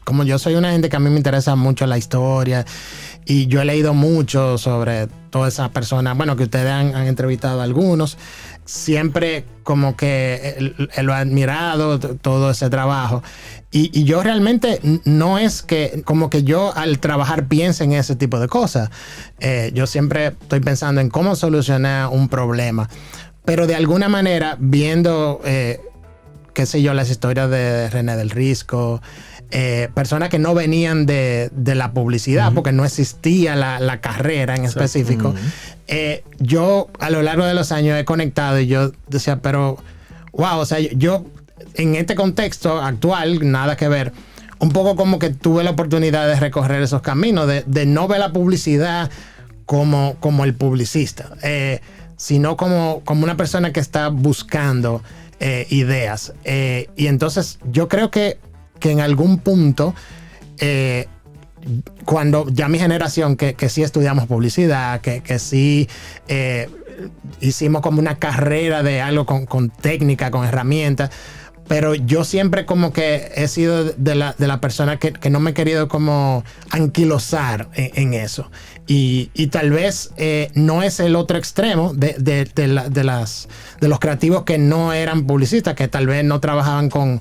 como yo soy una gente que a mí me interesa mucho la historia y yo he leído mucho sobre todas esas personas, bueno, que ustedes han entrevistado a algunos, siempre como que lo he admirado, todo ese trabajo. Y yo realmente no es que como que yo al trabajar piense en ese tipo de cosas. Yo siempre estoy pensando en cómo solucionar un problema. Pero de alguna manera, viendo... qué sé yo, las historias de René del Risco, personas que no venían de la publicidad, porque no existía la carrera en específico. Yo a lo largo de los años he conectado y yo decía, pero wow, o sea, yo en este contexto actual, nada que ver, un poco como que tuve la oportunidad de recorrer esos caminos, de no ver la publicidad como el publicista, sino como una persona que está buscando ideas. Y entonces yo creo que en algún punto, cuando ya mi generación, que sí estudiamos publicidad, que sí hicimos como una carrera de algo con técnica, con herramientas, pero yo siempre como que he sido de la persona que no me he querido como anquilosar en eso. Y tal vez no es el otro extremo de los creativos que no eran publicistas, que tal vez no trabajaban con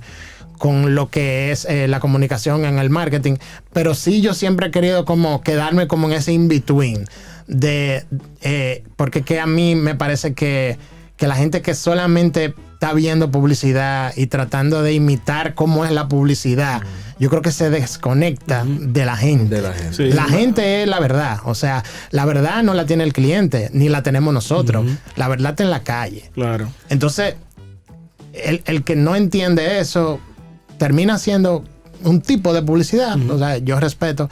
lo que es la comunicación en el marketing, pero sí yo siempre he querido como quedarme como en ese in-between, porque que a mí me parece que la gente que solamente está viendo publicidad y tratando de imitar cómo es la publicidad, yo creo que se desconecta de la gente. Sí. La gente es la verdad. O sea, la verdad no la tiene el cliente, ni la tenemos nosotros. La verdad está en la calle. Claro. Entonces, el que no entiende eso termina siendo un tipo de publicidad. O sea, yo respeto.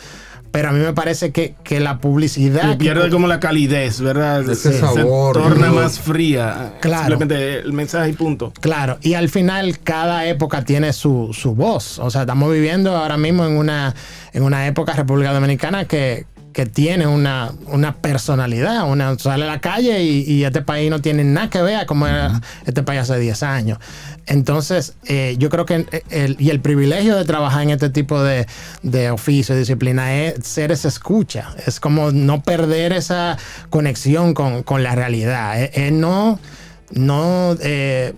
Pero a mí me parece que la publicidad... pierde como la calidez, ¿verdad? Ese sabor. Se torna más fría. Claro. Simplemente el mensaje y punto. Claro. Y al final cada época tiene su voz. O sea, estamos viviendo ahora mismo en una época República Dominicana que tiene una personalidad. Sale a la calle y este país no tiene nada que ver a cómo era este país hace 10 años. Entonces, yo creo que el privilegio de trabajar en este tipo de oficio, de disciplina, es ser esa escucha. Es como no perder esa conexión con la realidad. Es no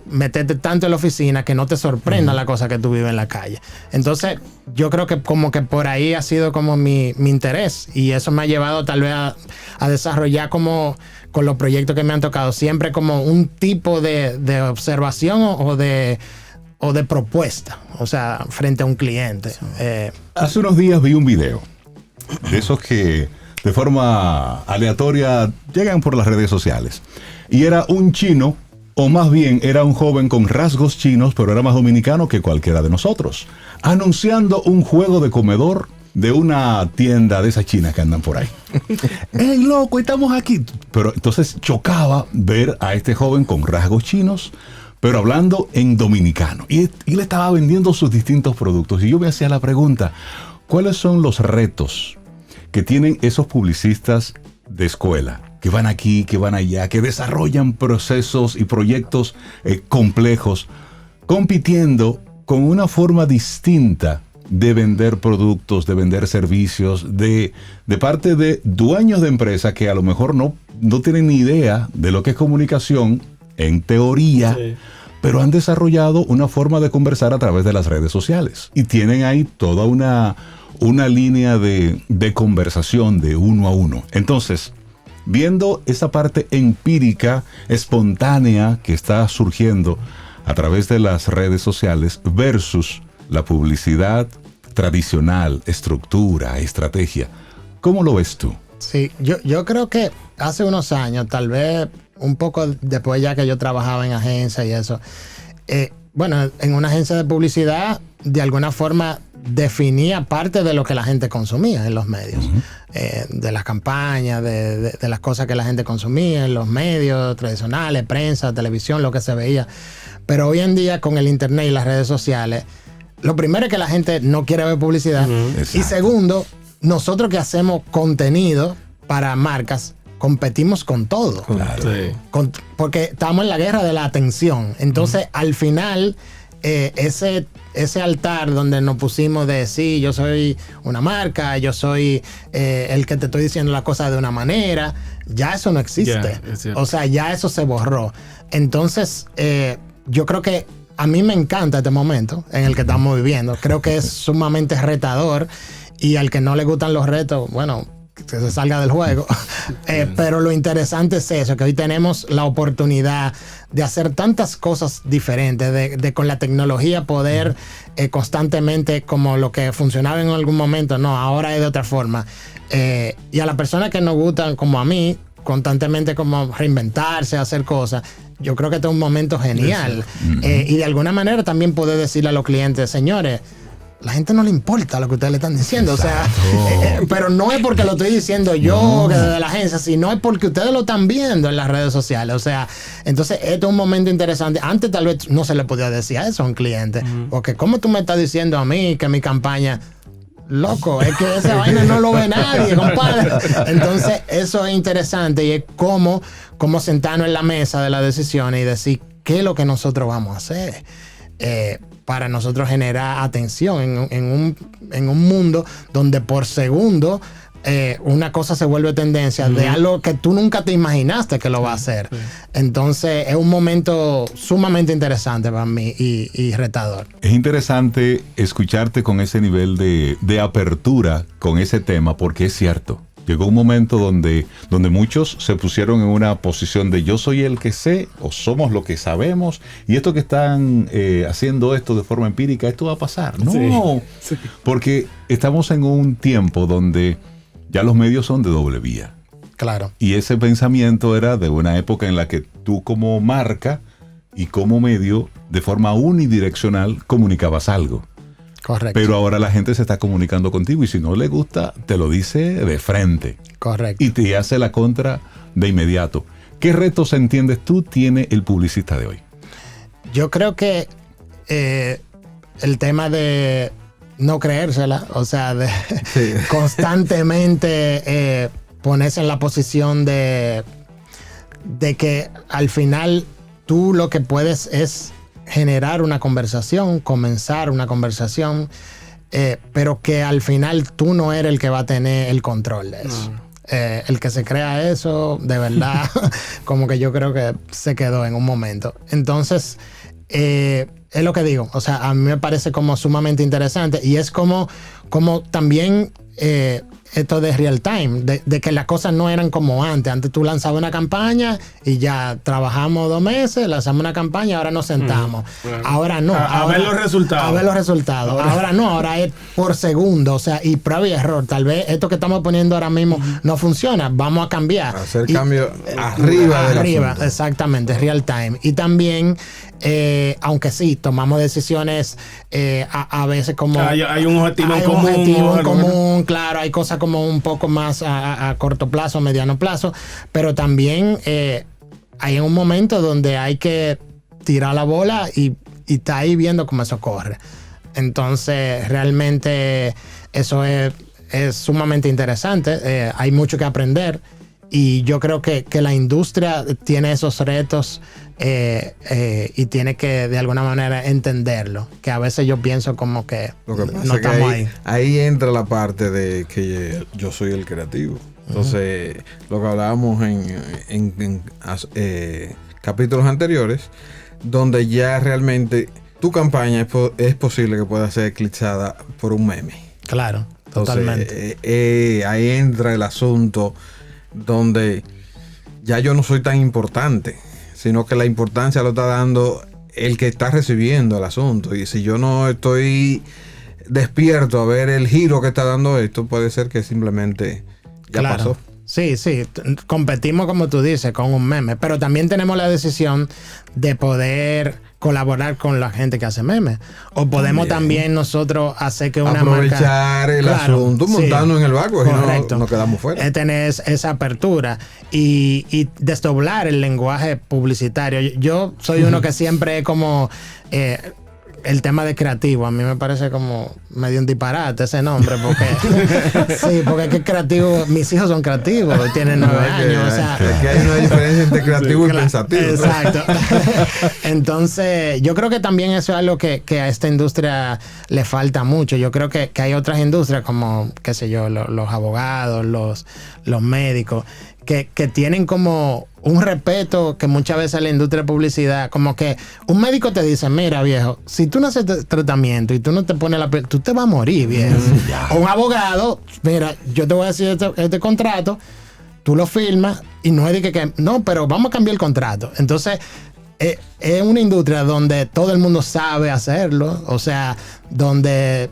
meterte tanto en la oficina que no te sorprenda la cosa que tú vives en la calle. Entonces, yo creo que como que por ahí ha sido como mi interés, y eso me ha llevado tal vez a desarrollar como con los proyectos que me han tocado siempre como un tipo de observación o de propuesta, o sea, frente a un cliente. Hace unos días vi un video de esos que de forma aleatoria llegan por las redes sociales. Y era un chino, o más bien era un joven con rasgos chinos, pero era más dominicano que cualquiera de nosotros, anunciando un juego de comedor de una tienda de esas chinas que andan por ahí. ¡Ey, loco, estamos aquí! Pero entonces chocaba ver a este joven con rasgos chinos, pero hablando en dominicano. Y le estaba vendiendo sus distintos productos. Y yo me hacía la pregunta, ¿cuáles son los retos que tienen esos publicistas de escuela? Que van aquí, que van allá, que desarrollan procesos y proyectos complejos, compitiendo con una forma distinta de vender productos, de vender servicios, de parte de dueños de empresas que a lo mejor no tienen ni idea de lo que es comunicación en teoría, sí, pero han desarrollado una forma de conversar a través de las redes sociales. Y tienen ahí toda una línea de conversación de uno a uno. Entonces, viendo esa parte empírica, espontánea que está surgiendo a través de las redes sociales versus la publicidad tradicional, estructura, estrategia, ¿cómo lo ves tú? Sí, yo creo que hace unos años, tal vez un poco después ya que yo trabajaba en agencia y eso, bueno, en una agencia de publicidad, de alguna forma definía parte de lo que la gente consumía en los medios, de las campañas, de las cosas que la gente consumía en los medios tradicionales, prensa, televisión, lo que se veía. Pero hoy en día con el internet y las redes sociales, lo primero es que la gente no quiere ver publicidad, y segundo, nosotros que hacemos contenido para marcas, competimos con todo. Claro. Sí. Porque estamos en la guerra de la atención. Entonces, al final, ese altar donde nos pusimos de sí, yo soy una marca, yo soy el que te estoy diciendo las cosas de una manera, ya eso no existe. O sea, ya eso se borró. Entonces, yo creo que a mí me encanta este momento en el que estamos viviendo. Creo que es sumamente retador, y al que no le gustan los retos, bueno, que se salga del juego. Pero lo interesante es eso, que hoy tenemos la oportunidad de hacer tantas cosas diferentes, de con la tecnología poder constantemente, como lo que funcionaba en algún momento, no, ahora es de otra forma. Y a las personas que nos gustan, como a mí, constantemente como reinventarse, hacer cosas, yo creo que este es un momento genial. Y de alguna manera también poder decirle a los clientes, señores, la gente no le importa lo que ustedes le están diciendo. Exacto. O sea, pero no es porque lo estoy diciendo yo desde la agencia, sino es porque ustedes lo están viendo en las redes sociales. O sea, entonces esto es un momento interesante. Antes tal vez no se le podía decir eso a un cliente, porque ¿cómo tú me estás diciendo a mí que mi campaña... Loco, es que esa vaina no lo ve nadie, compadre. Entonces, eso es interesante, y es como sentarnos en la mesa de las decisiones y decir qué es lo que nosotros vamos a hacer para nosotros generar atención en un mundo donde por segundo una cosa se vuelve tendencia de algo que tú nunca te imaginaste que lo va a hacer. Entonces es un momento sumamente interesante para mí y retador. Es interesante escucharte con ese nivel de apertura con ese tema, porque es cierto. Llegó un momento donde muchos se pusieron en una posición de yo soy el que sé, o somos lo que sabemos, y esto que están haciendo esto de forma empírica, esto va a pasar. No, sí. Porque estamos en un tiempo donde ya los medios son de doble vía. Claro. Y ese pensamiento era de una época en la que tú como marca y como medio, de forma unidireccional, comunicabas algo. Correcto. Pero ahora la gente se está comunicando contigo, y si no le gusta, te lo dice de frente. Correcto. Y te hace la contra de inmediato. ¿Qué retos entiendes tú tiene el publicista de hoy? Yo creo que el tema de no creérsela, o sea, de constantemente ponerse en la posición de que al final tú lo que puedes es generar una conversación, comenzar una conversación, pero que al final tú no eres el que va a tener el control de eso. El que se crea eso, de verdad, como que yo creo que se quedó en un momento. Entonces, es lo que digo, o sea, a mí me parece como sumamente interesante, y es como también esto de real time, de que las cosas no eran como antes. Antes tú lanzabas una campaña y ya trabajamos 2 meses, lanzamos una campaña, ahora nos sentamos. Bueno. Ahora no. A ver los resultados. A ver los resultados. Ahora no, ahora es por segundo, o sea, y prueba y error. Tal vez esto que estamos poniendo ahora mismo no funciona, vamos a cambiar. Hacer cambio arriba. Arriba, exactamente, real time. Y también aunque sí, tomamos decisiones a veces como... Hay un objetivo en común. Hay un objetivo en común, claro, hay cosas como un poco más a corto plazo, mediano plazo, pero también hay un momento donde hay que tirar la bola y está ahí viendo cómo eso corre. Entonces, realmente eso es sumamente interesante. Hay mucho que aprender y yo creo que la industria tiene esos retos y tiene que de alguna manera entenderlo. Que a veces yo pienso como que Lo que pasa no es que estamos ahí. ahí entra la parte de que yo soy el creativo. Entonces, lo que hablábamos en capítulos anteriores, donde ya realmente tu campaña es posible que pueda ser eclipsada por un meme. Claro, Entonces, totalmente. ahí entra el asunto donde ya yo no soy tan importante, sino que la importancia lo está dando el que está recibiendo el asunto. Y si yo no estoy despierto a ver el giro que está dando esto, puede ser que simplemente ya Claro. pasó. Sí, competimos como tú dices con un meme, pero también tenemos la decisión de poder colaborar con la gente que hace memes, o podemos también nosotros hacer que una aprovechar marca, el asunto montando en el barco, y no quedamos fuera. Tener esa apertura y desdoblar el lenguaje publicitario. Yo soy uno que siempre es como el tema de creativo, a mí me parece como medio un disparate ese nombre, porque sí, porque es que creativo, mis hijos son creativos, tienen 9 años, o sea, es que hay una diferencia entre creativo y pensativo. Exacto. Entonces, yo creo que también eso es algo que a esta industria le falta mucho. Yo creo que hay otras industrias como, qué sé yo, los abogados, los médicos, que tienen como un respeto que muchas veces la industria de publicidad, como que un médico te dice, mira viejo, si tú no haces tratamiento y tú no te pones la piel, tú te vas a morir, viejo. O un abogado, mira, yo te voy a decir este contrato, tú lo firmas y no es de que no, pero vamos a cambiar el contrato. Entonces, es una industria donde todo el mundo sabe hacerlo, o sea, donde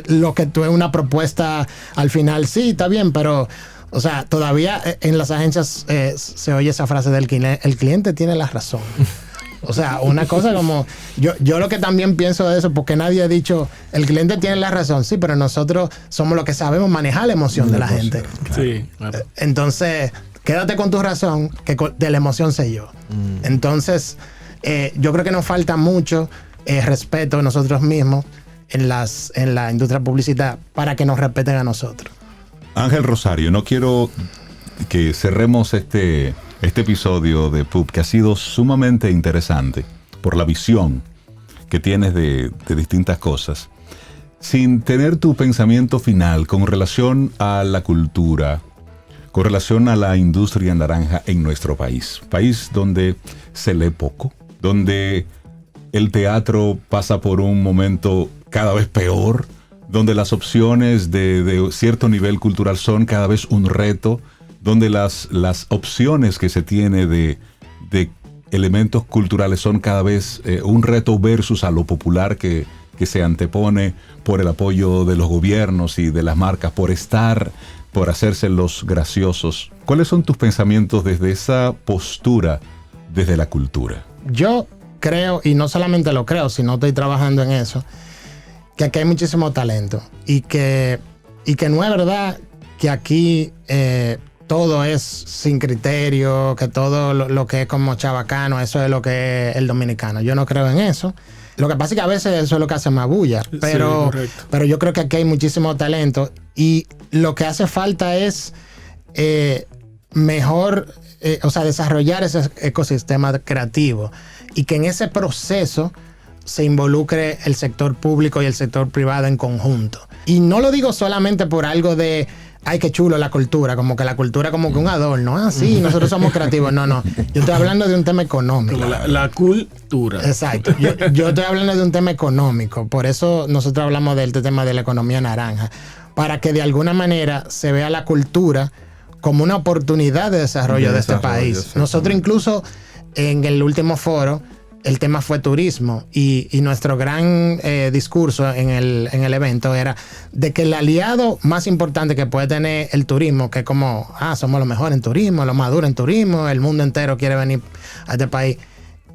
lo que tú es una propuesta al final, sí, está bien, pero... O sea, todavía en las agencias se oye esa frase del el cliente tiene la razón. O sea, una cosa como... Yo lo que también pienso de eso, porque nadie ha dicho, el cliente tiene la razón, sí, pero nosotros somos los que sabemos manejar la emoción de la gente. Sí, claro. Entonces, quédate con tu razón, que de la emoción sé yo. Entonces, yo creo que nos falta mucho respeto de nosotros mismos en la industria de publicidad para que nos respeten a nosotros. Ángel Rosario, no quiero que cerremos este episodio de PUB, que ha sido sumamente interesante por la visión que tienes de distintas cosas, sin tener tu pensamiento final con relación a la cultura, con relación a la industria naranja en nuestro país. País donde se lee poco, donde el teatro pasa por un momento cada vez peor, donde las opciones de cierto nivel cultural son cada vez un reto, donde las opciones que se tiene de elementos culturales son cada vez un reto versus a lo popular que se antepone por el apoyo de los gobiernos y de las marcas, por hacerse los graciosos. ¿Cuáles son tus pensamientos desde esa postura, desde la cultura? Yo creo, y no solamente lo creo, sino estoy trabajando en eso, que aquí hay muchísimo talento y que no es verdad que aquí todo es sin criterio, que todo lo que es como chabacano, eso es lo que es el dominicano. Yo no creo en eso. Lo que pasa es que a veces eso es lo que hace más bulla, pero yo creo que aquí hay muchísimo talento y lo que hace falta es mejor, o sea, desarrollar ese ecosistema creativo y que en ese proceso se involucre el sector público y el sector privado en conjunto. Y no lo digo solamente por algo de, ay, qué chulo la cultura, como que la cultura como que un adorno. Ah, sí, nosotros somos creativos. No. Yo estoy hablando de un tema económico. Como la cultura. Exacto. Yo estoy hablando de un tema económico. Por eso nosotros hablamos del tema de la economía naranja. Para que de alguna manera se vea la cultura como una oportunidad de desarrollo de este país. Nosotros incluso en el último foro, el tema fue turismo y nuestro gran discurso en el evento era de que el aliado más importante que puede tener el turismo, que es como, somos los mejores en turismo, los más duros en turismo, el mundo entero quiere venir a este país,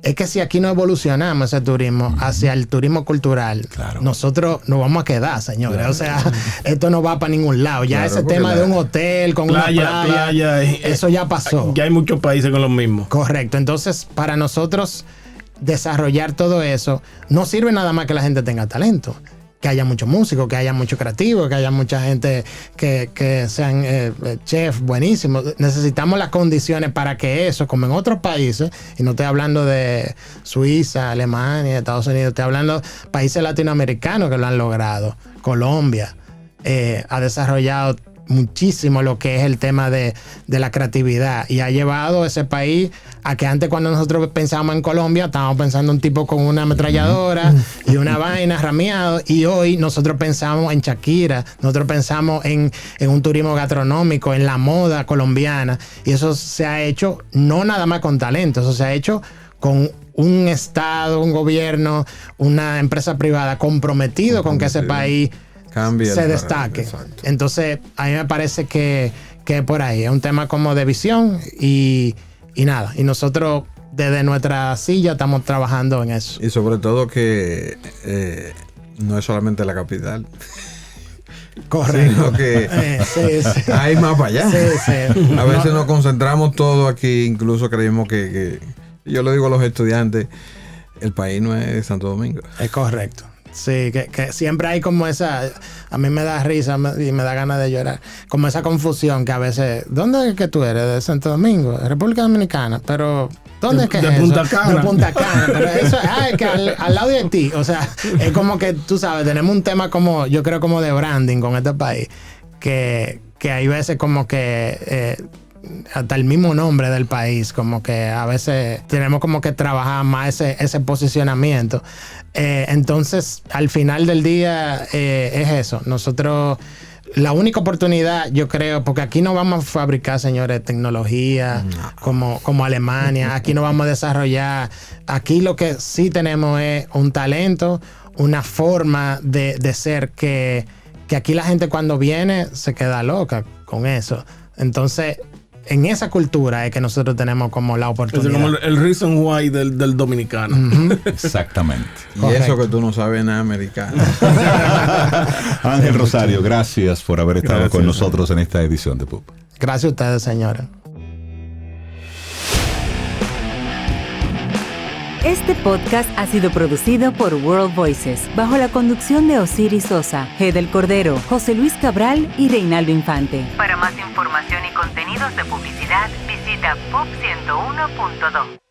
es que si aquí no evolucionamos ese turismo hacia el turismo cultural, Claro. nosotros nos vamos a quedar, señores. Claro. O sea, esto no va para ningún lado. Ya Claro, ese porque tema de un hotel con una playa, eso ya pasó. Ya hay muchos países con los mismos. Correcto. Entonces, para nosotros desarrollar todo eso, no sirve nada más que la gente tenga talento. Que haya muchos músicos, que haya muchos creativos, que haya mucha gente que sean chefs buenísimos. Necesitamos las condiciones para que eso, como en otros países, y no estoy hablando de Suiza, Alemania, Estados Unidos, estoy hablando de países latinoamericanos que lo han logrado. Colombia ha desarrollado muchísimo lo que es el tema de la creatividad y ha llevado ese país a que antes, cuando nosotros pensábamos en Colombia, estábamos pensando en un tipo con una ametralladora y una vaina rameado, y hoy nosotros pensamos en Shakira, nosotros pensamos en un turismo gastronómico, en la moda colombiana, y eso se ha hecho no nada más con talento, eso se ha hecho con un estado, un gobierno, una empresa privada comprometido con que ese país Cambia se el destaque. exacto. Entonces, a mí me parece que por ahí es un tema como de visión y nada. Y nosotros desde nuestra silla estamos trabajando en eso. Y sobre todo que no es solamente la capital, Correcto. sino que Sí, sí. hay más para allá. Sí, sí. A veces nos concentramos todo aquí, incluso creemos que yo le digo a los estudiantes, el país no es Santo Domingo. Es correcto. Sí, que siempre hay como esa, a mí me da risa y me da ganas de llorar, como esa confusión que a veces, ¿dónde es que tú eres? ¿De Santo Domingo? ¿República Dominicana? Pero, ¿dónde es que De es Punta eso? Cana. De Punta Cana. Pero eso, es que al lado de ti, o sea, es como que, tú sabes, tenemos un tema como, yo creo como de branding con este país, que hay veces como que hasta el mismo nombre del país, como que a veces tenemos como que trabajar más ese posicionamiento. Entonces, al final del día es eso. Nosotros, la única oportunidad, yo creo, porque aquí no vamos a fabricar, señores, tecnología como Alemania, aquí no vamos a desarrollar, aquí lo que sí tenemos es un talento, una forma de ser que aquí la gente cuando viene se queda loca con eso. Entonces, en esa cultura es que nosotros tenemos como la Es oportunidad. como el reason why del dominicano. Exactamente. Y Correcto. eso que tú no sabes nada americano. Ángel Rosario, gracias por haber estado Gracias. con nosotros en esta edición de PUP. Gracias a ustedes, señores. Este podcast ha sido producido por World Voices, bajo la conducción de Osiris Sosa, Hedel Cordero, José Luis Cabral y Reinaldo Infante. Para más información y contenidos de publicidad, visita pop101.do.